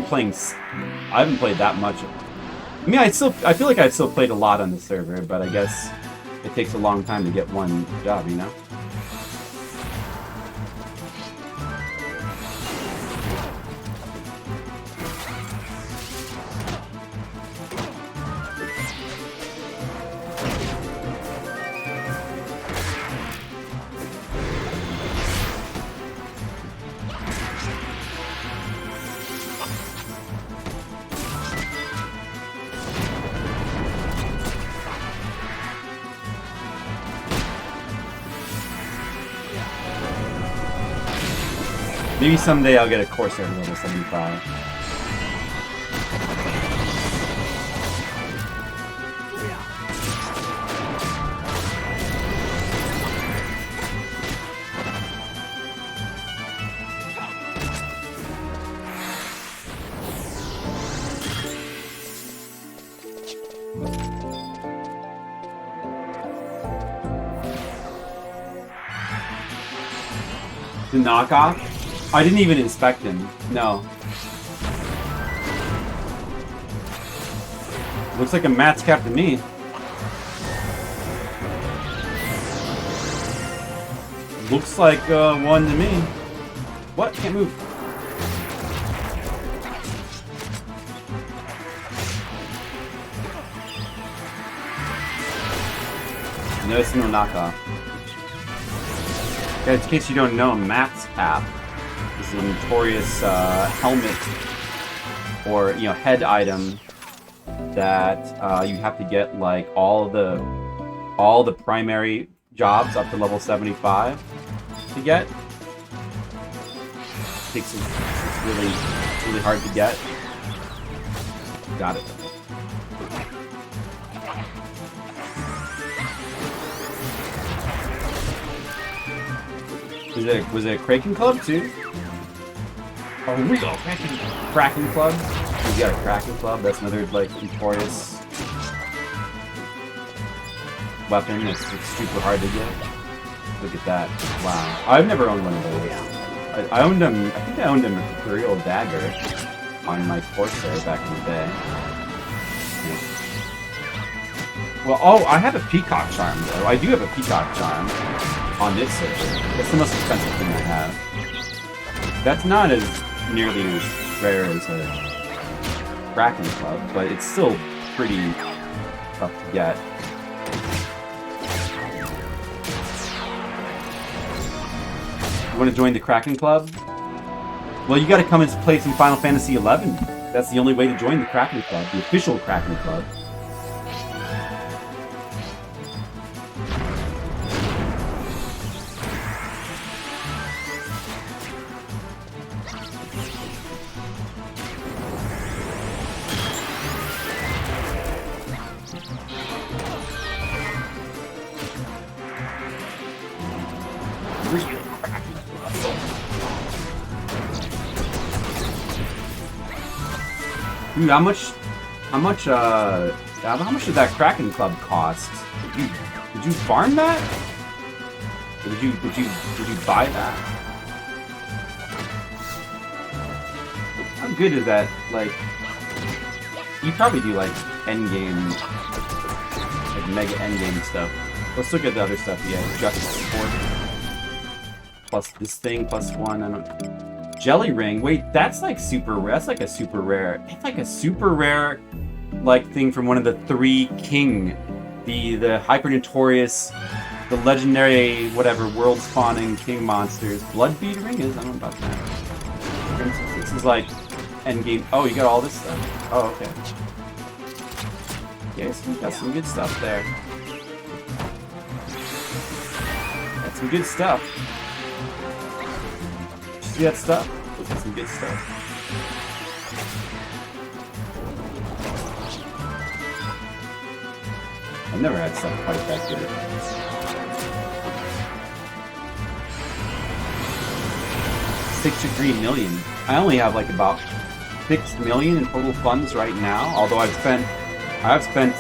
playing. I haven't played that much. I mean, I feel like I've still played a lot on the server, but I guess it takes a long time to get one job, you know? Maybe someday I'll get a Corsair level 75. The knockoff? I didn't even inspect him. No. Looks like a mat's cap to me. Looks like one to me. What? Can't move. No, it's no knockoff. Guys, in case you don't know, Matt's cap is a notorious helmet or head item that you have to get like all the primary jobs up to level 75 to get. It's really hard to get. Got it. Was it a Kraken Club too? Oh, here we go. Kraken Club. We got a Kraken Club. That's another like notorious weapon that's super hard to get. Look at that. Wow. I've never owned one of those. I owned them, I think I owned an Imperial Dagger on my Corsair back in the day. Yeah. Well, oh, I have a Peacock Charm, though. I do have a Peacock Charm on this server. That's the most expensive thing I have. That's not as nearly as rare as a Kraken Club, but it's still pretty tough to get. You want to join the Kraken Club? Well, you got to come and play some Final Fantasy XI. That's the only way to join the Kraken Club, the official Kraken Club. Dude, how much did that Kraken Club cost? Did you farm that? Or did you buy that? How good is that? Like, you probably do like endgame, like mega endgame stuff. Let's look at the other stuff. Yeah, justice support plus this thing plus one. I don't. Jelly ring. Wait, that's like super rare. That's like a super rare. It's like a super rare, like thing from one of the 3 king, the hyper notorious, the legendary whatever world spawning king monsters. Bloodbead ring is. I don't know about that. This is like endgame. Oh, you got all this stuff. Oh, okay. Yeah, so you got some good stuff there. That's some good stuff. See that stuff? That's some good stuff. I've never had stuff quite that good. $63 million. I only have like about 6 million in total funds right now. Although I have spent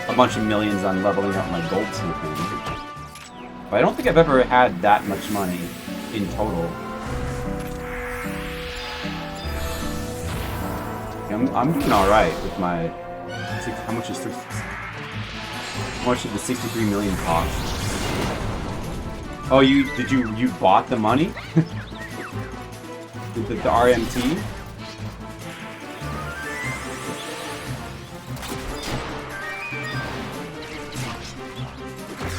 a bunch of millions on leveling up my goldsmithing. But I don't think I've ever had that much money in total. I'm doing all right with my. How much is how much did the 63 million cost? Oh, you bought the money? the RMT?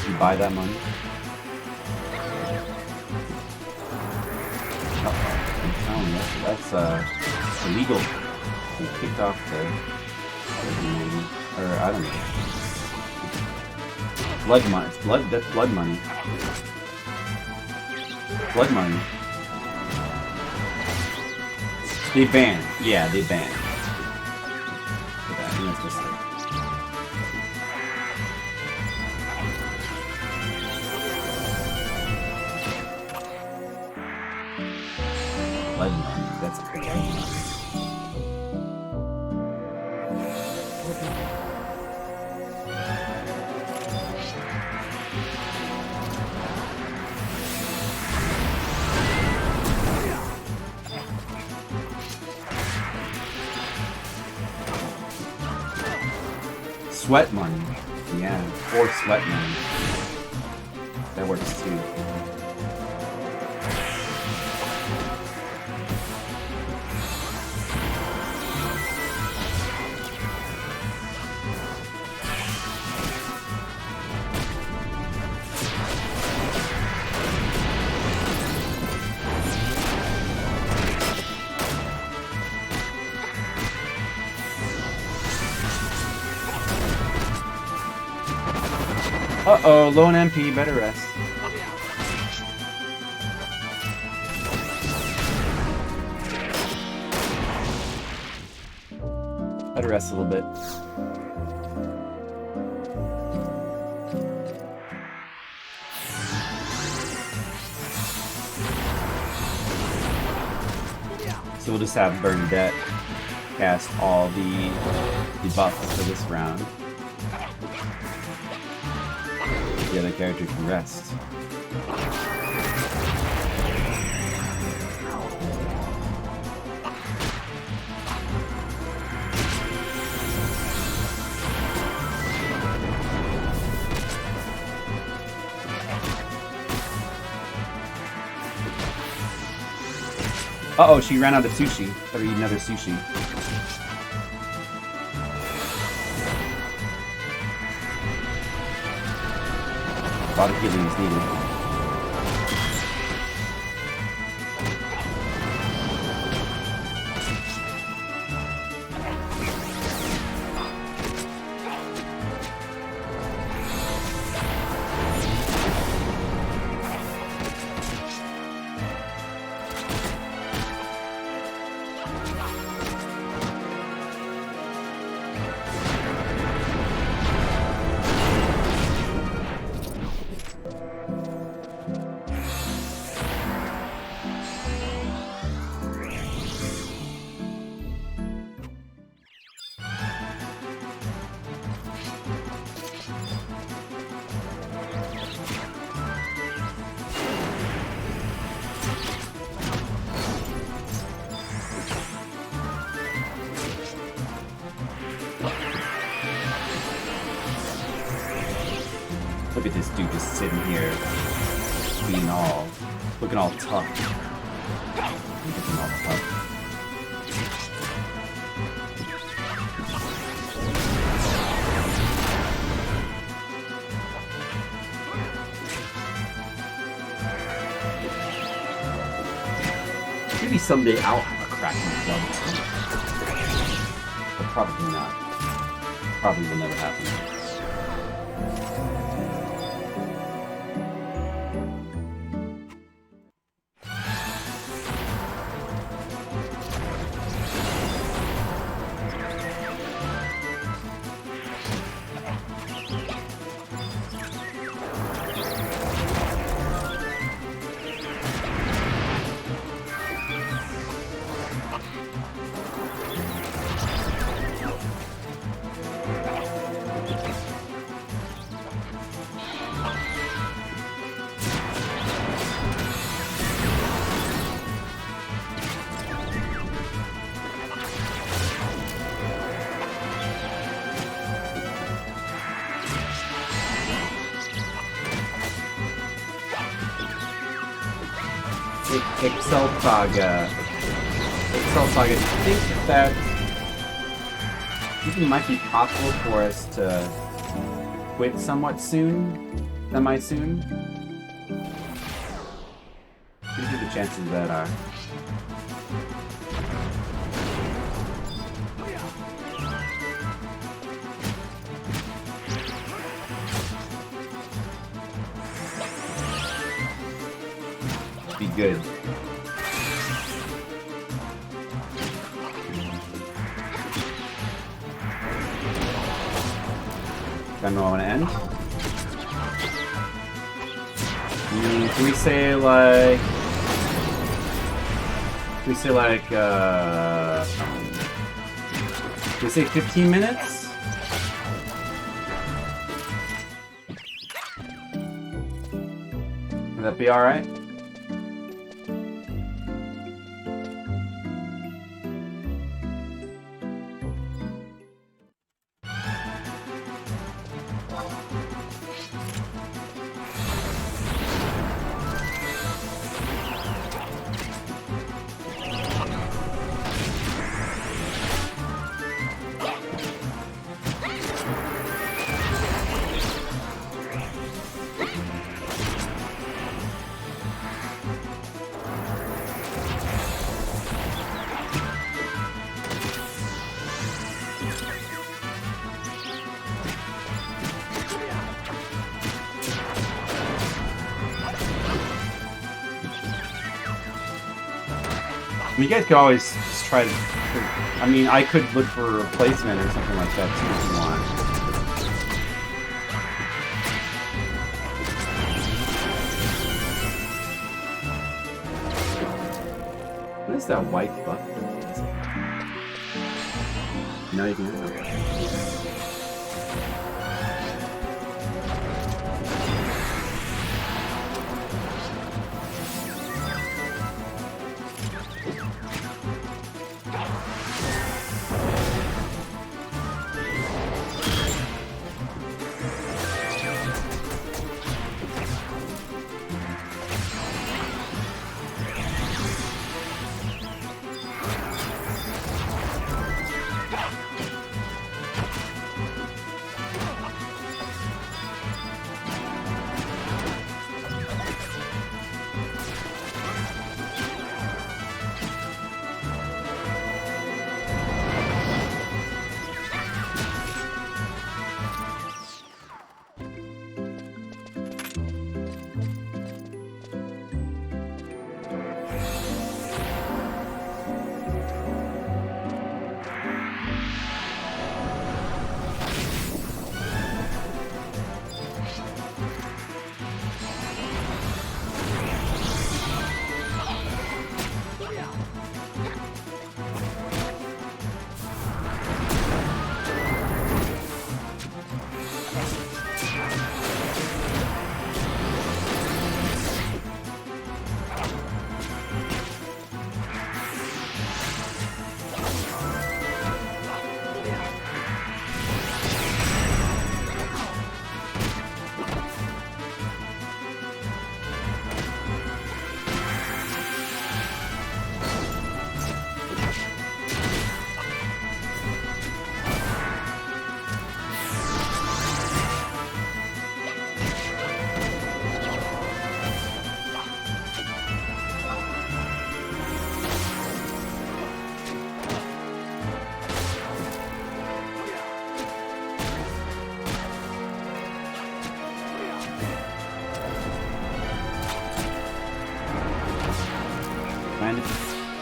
You buy that money? Oh, I'm telling you, that's illegal. We kicked off the or I don't know. Blood money. It's blood. That's blood money. Blood money. They banned. Yeah, they banned. Okay, I think that's just it. Blood money. That's crazy. Sweat money. Yeah, or sweat money. That works too. Uh-oh, low on MP, better rest. Better rest a little bit. So we'll just have Bernadette cast all the buffs for this round. the other character can rest. Uh-oh, she ran out of sushi. Better eat another sushi. A lot of healing is needed. Look at this dude just sitting here, looking all tough. Looking all tough. Maybe someday I'll have a cracking club too. But probably not. Probably will never happen. Excel Saga. Do you think that it might be possible for us to quit somewhat soon? Semi-soon? What do you think the chances of that are? Be good. I know I want to end. Can we say like? Can we say 15 minutes? Would that be all right? You guys could always just try to... I mean, I could look for a replacement or something like that too if you want. What is that white buff? No, you can do that.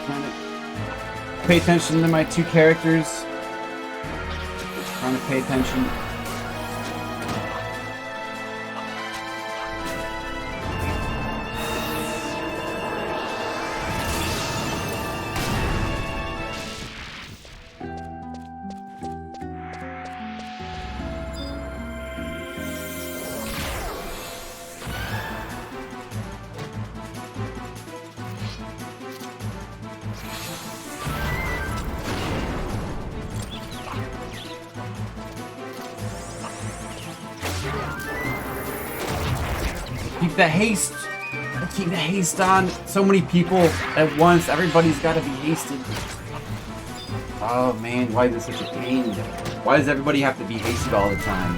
trying to pay attention to my two characters. Trying to pay attention. Keep the haste. Gotta keep the haste on. So many people at once. Everybody's gotta be hasted. Oh man, why is this such a pain? Why does everybody have to be hasted all the time?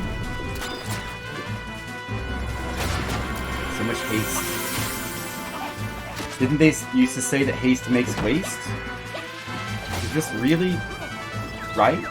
So much haste. Didn't they used to say that haste makes waste? Is this really right?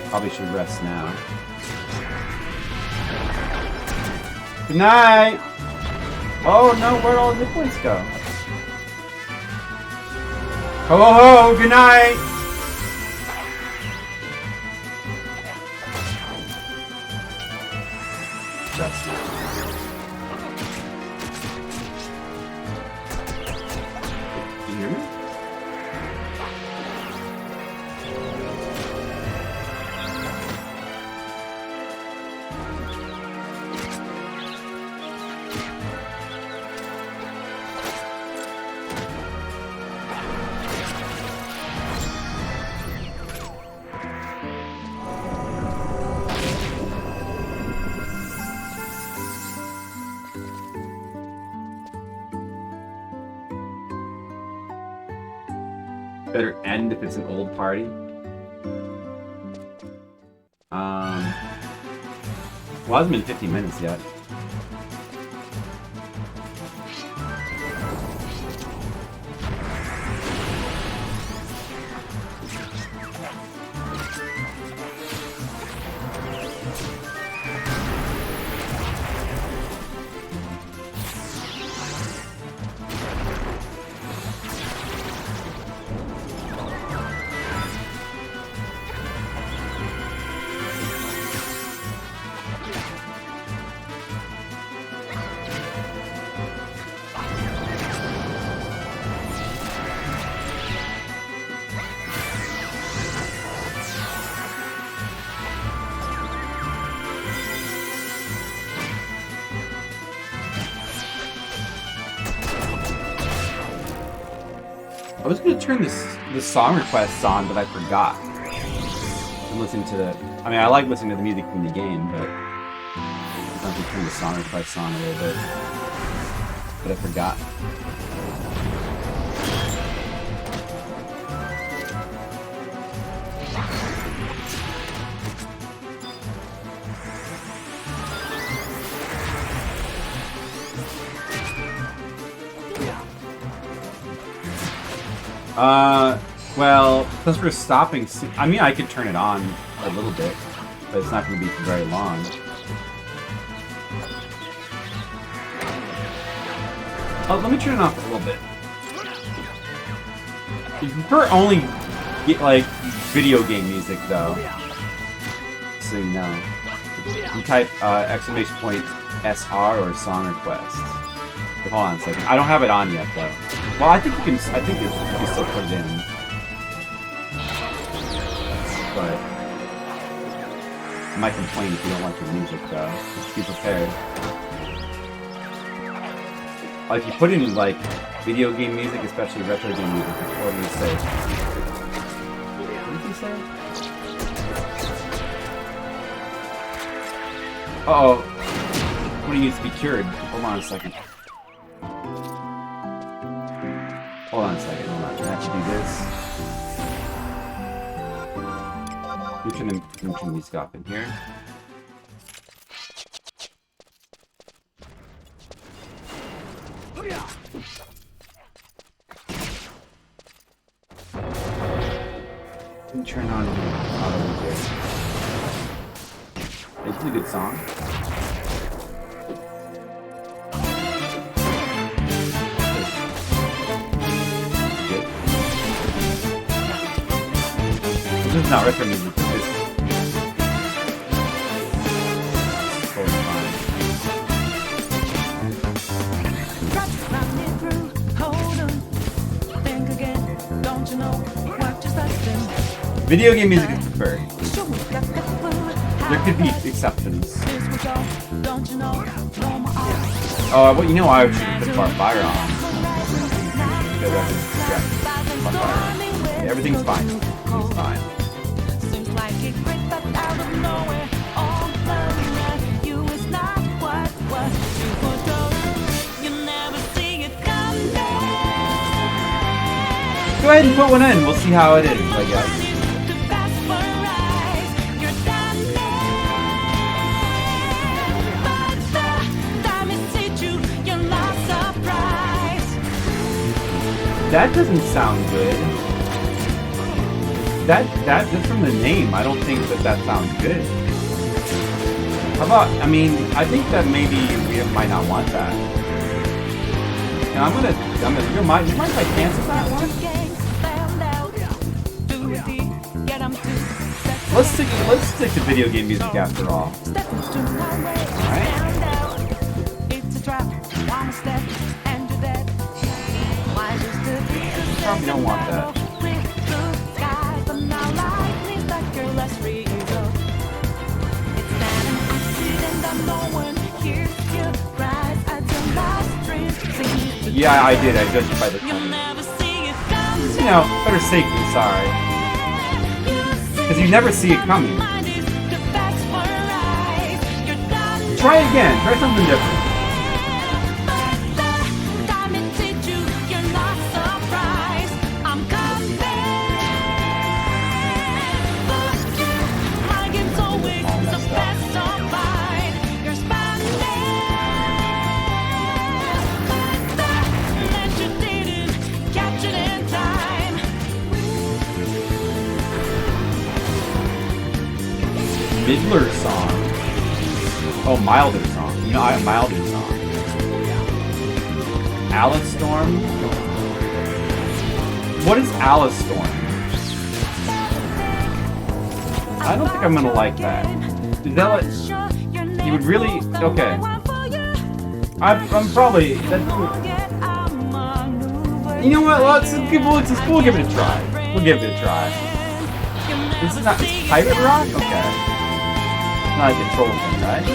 Probably should rest now. Good night! Oh no, where'd all the points go? Ho ho ho, good night! Rest. Can you hear me? Better end if it's an old party. Well, it hasn't been 15 minutes yet. I was gonna turn the song requests on, but I forgot. I'm listening to I mean, I like listening to the music from the game, but I don't have to turn turn the song requests on a little bit. But I forgot. Well, since we're stopping, I mean, I could turn it on a little bit, but it's not going to be for very long. Oh, let me turn it off a little bit. You prefer only get like video game music, though. So you know, you type exclamation point SR or song request. Hold on a second. I don't have it on yet, though. Well, I think you can. I think you can still put it in. But I might complain if you don't like your music, though. Just be prepared. Like, if you put in like video game music, especially retro game music, it's totally safe. What did he say? Uh-oh. What needs to be cured? Hold on a second. Hold on a second, hold on. I have to do this. Let me turn these off in here. Let me turn on auto here. This is a good song. This is not retro music, but this is totally fine. Video game music is preferred. There could be exceptions. Oh, well, you know I would should put fire on. Yeah, everything's fine. Everything's fine. Go ahead and put one in. We'll see how it is, I guess. That doesn't sound good. That just from the name, I don't think that sounds good. How about? I mean, I think that maybe we might not want that. And I'm gonna. You mind if I cancel that one? Let's stick to video game music after all. Alright. Probably don't want that. Yeah, I did. I judged it by the time. You know, better safe than sorry. Because you never see it coming. Try it again. Try something different. Midler song. Oh, milder song. You know, I have milder song. Alice Storm? What is Alice Storm? I don't think I'm gonna like that. Is that what... You would really... Okay. I'm probably... You know what? We'll give it a try. We'll give it a try. This is not... It's Pirate Rock? Okay. Not a control thing, right?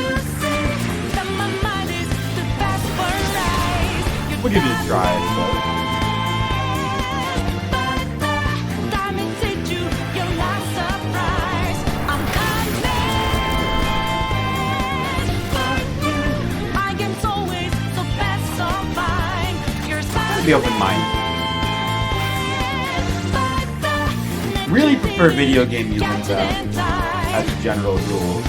We'll give it a try, I suppose. to be open-minded. Really prefer video game music as a general rule.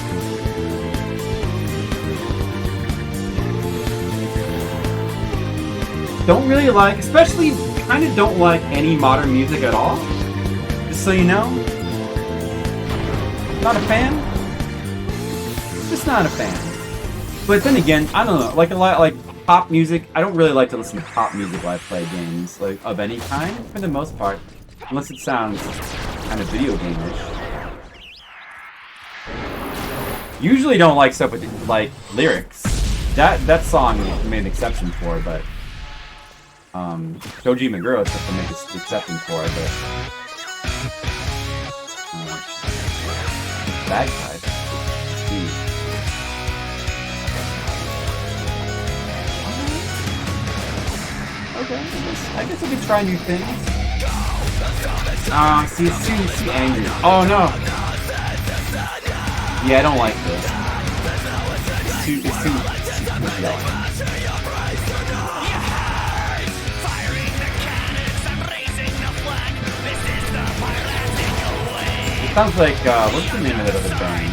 Don't really like, especially kind of don't like any modern music at all. Just so you know. Not a fan. Just not a fan. But then again, I don't know, like a lot, like pop music. I don't really like to listen to pop music while I play games, like of any kind, for the most part, unless it sounds kind of video game-ish. Usually don't like stuff with like lyrics. That song I made an exception for, but Shoji Meguro stuff to make an exception for, but bagpipe. Okay, I guess I could try new things. See, it's too angry. Oh no! Yeah, I don't like this. It's too yelling. It sounds like, what's the name of that other band?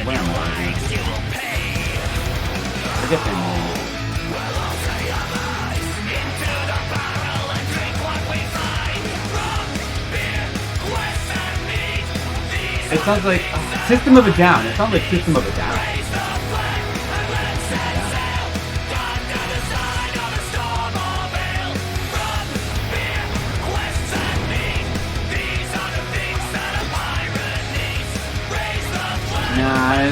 Where am I? Forget their name. It sounds like System of a Down. It sounds like System of a Down. Nah,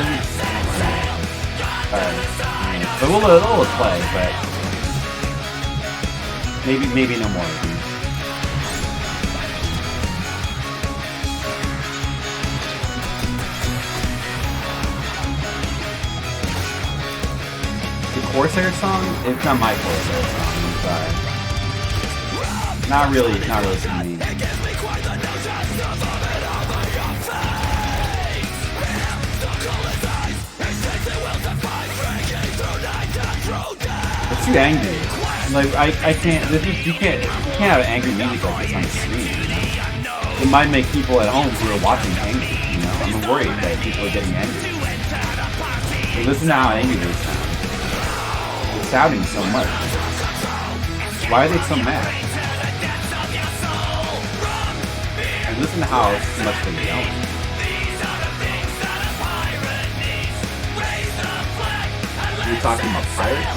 but we'll play, but maybe no more of these. Corsair song? It's not my Corsair song, I'm sorry. Not really for me. It's too angry. Like I can't. You can't have angry music like this on the stream. It might make people at home who are watching angry. You know, I'm worried that people are getting angry. So listen to how angry they sound. Shouting so much. Why are they so mad? And listen to how much they're yelling. Are you talking about pirates?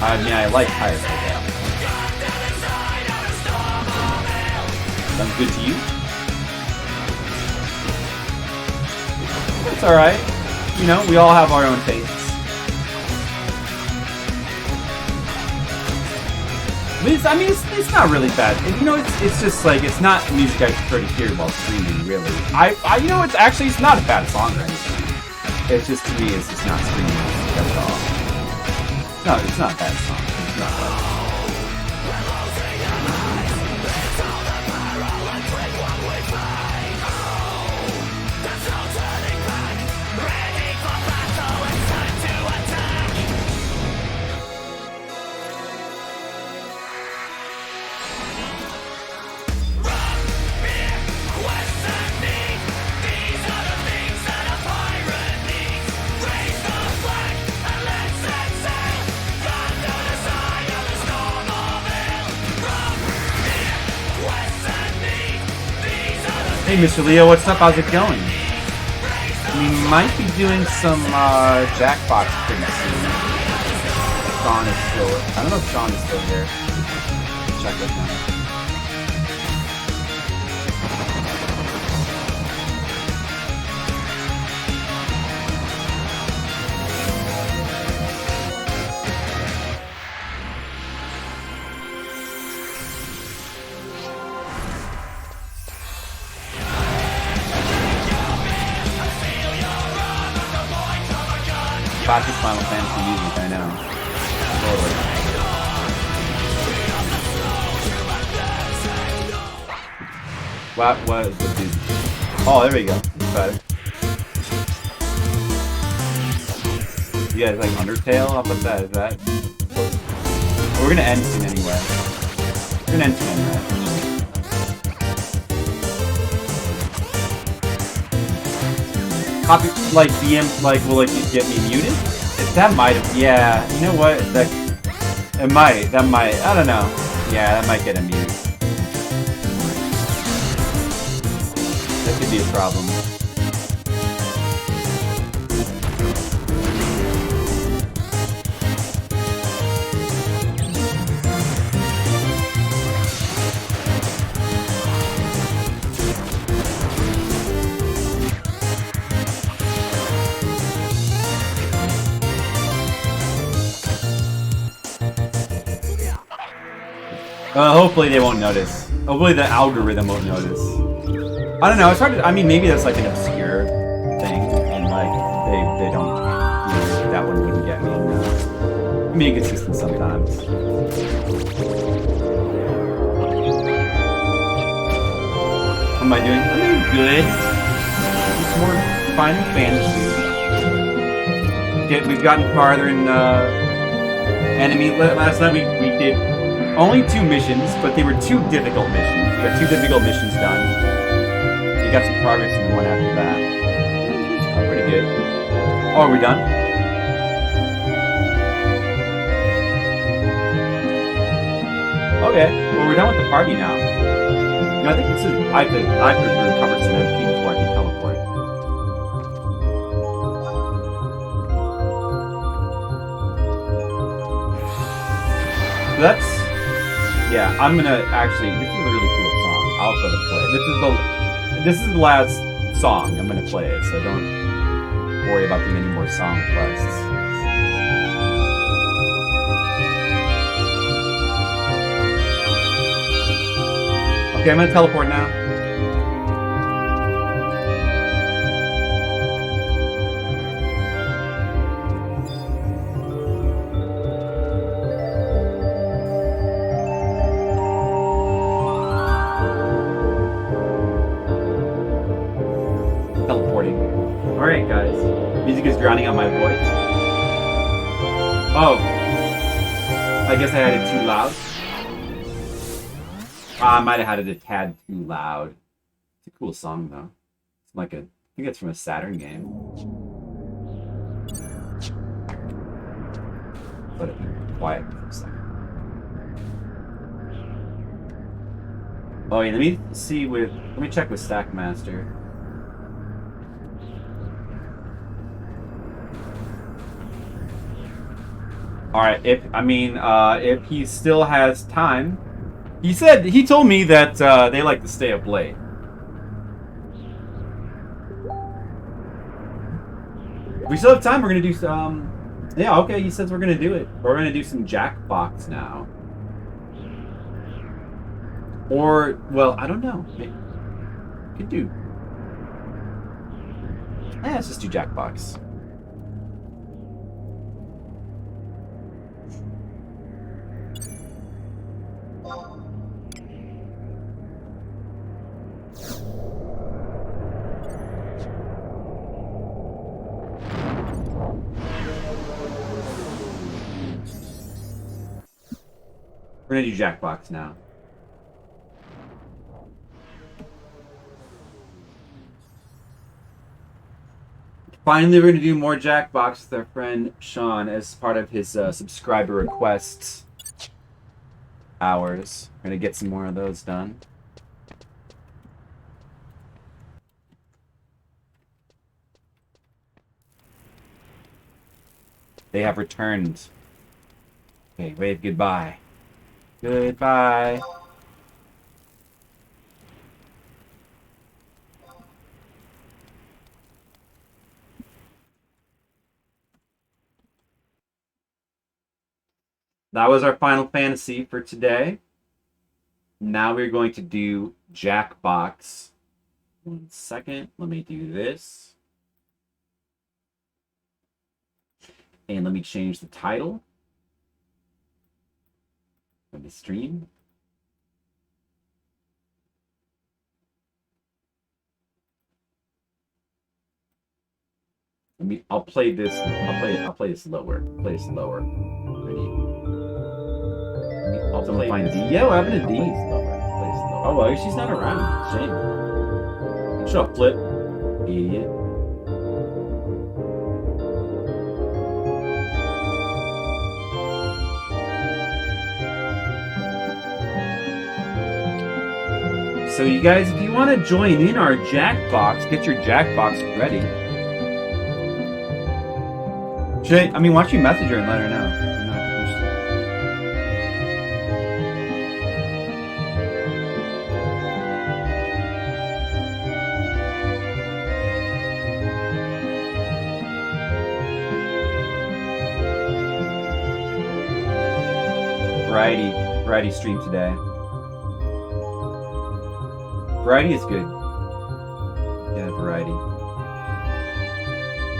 I mean, I like pirates, I guess. Sounds good to you? It's alright. You know, we all have our own tastes. It's not really bad. And, you know, it's just like, it's not music I prefer to hear while streaming, really. You know, it's not a bad song or anything. It's just, to me, it's just not streaming music at all. No, it's not a bad song. It's not bad. Hey, Mr. Leo, what's up? How's it going? We might be doing some Jackbox pretty soon. Sean is still... I don't know if Sean is still here. Check with him. Classic Final Fantasy music, I know. Totally. What is the dude? Oh, there we go. That's better. You guys like Undertale? How about that? Is that? We're gonna end soon anyway. We're gonna end soon anyway. Copy, like DM, like will it get me muted? That might have. Yeah. You know what? That it might. That might. I don't know. Yeah, that might get a mute. That could be a problem. Hopefully they won't notice. Hopefully the algorithm won't notice. I don't know, it's hard to, I mean, maybe that's like an obscure thing, and like, they don't, you know, that one wouldn't get me. No. I'm being consistent sometimes. How am I doing? I'm doing good. It's more Final Fantasy. We've gotten farther in, enemy. Last night we did only 2 missions, but they were 2 difficult missions. We got 2 difficult missions done. We got some progress in the one after that. Oh, pretty good. Oh, are we done? Okay. Well, we're done with the party now. You know, I think this is. I could recover some MP before I can teleport. So that's. Yeah, I'm gonna actually. This is a really cool song. I'll try to play. This is the last song. I'm gonna play it, so don't worry about doing any more song requests. Okay, I'm gonna teleport now. Alright, guys. Music is drowning out my voice. Oh. I guess I had it too loud. I might have had it a tad too loud. It's a cool song, though. It's like I think it's from a Saturn game. Let it be quiet for a second. Oh, yeah, let me check with Stackmaster. Alright, if he still has time. He told me that they like to stay up late. If we still have time, we're gonna do some. Yeah, okay, he says we're gonna do it. We're gonna do some Jackbox now. Or, well, I don't know. Maybe we could do. Yeah, let's just do Jackbox. We're gonna do Jackbox now. Finally, we're gonna do more Jackbox with our friend Sean as part of his subscriber requests hours. We're gonna get some more of those done. They have returned. Okay, wave goodbye. Goodbye. That was our Final Fantasy for today. Now we're going to do Jackbox. 1 second. Let me do this. And let me change the title of the stream. I'll play this. I'll play this lower. Play this lower. Ready? I'll Someone find D? Yeah, what happened to D? Play this lower. Play this lower. Oh, well, she's not around. Shame. Shut up, Flip. Idiot. So you guys, if you want to join in our Jackbox, get your Jackbox ready. Why don't you message her and let her know? Variety stream today. Variety is good. Yeah, variety.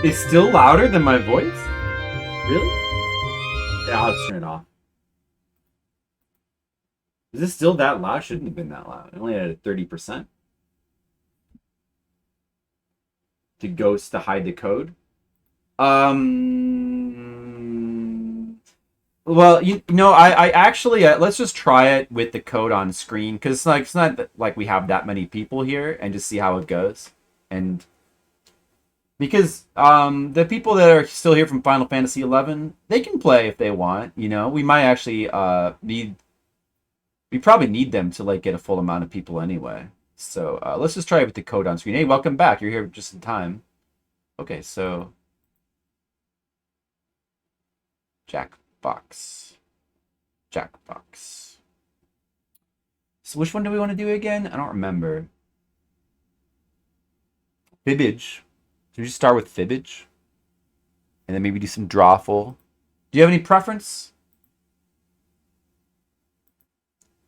It's still louder than my voice? Really? Yeah, I'll just turn it off. Is it still that loud? Shouldn't have been that loud. I only had it at 30%. To ghost to hide the code? Well, I actually let's just try it with the code on screen because it's not like we have that many people here, and just see how it goes. And because the people that are still here from Final Fantasy XI, they can play if they want. We might actually we probably need them to like get a full amount of people anyway. So let's just try it with the code on screen. Hey, welcome back. You're here just in time. Okay, so Jackbox. So which one do we want to do again? I don't remember. Fibbage. Should we just start with Fibbage? And then maybe do some Drawful. Do you have any preference?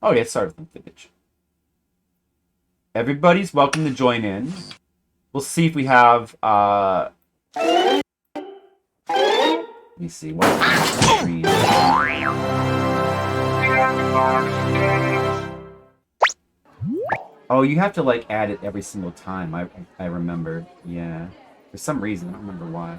Oh yeah, start with Fibbage. Everybody's welcome to join in. We'll see if we have let me see what's on the screen. Oh, you have to like add it every single time. I remember. Yeah. For some reason, I don't remember why.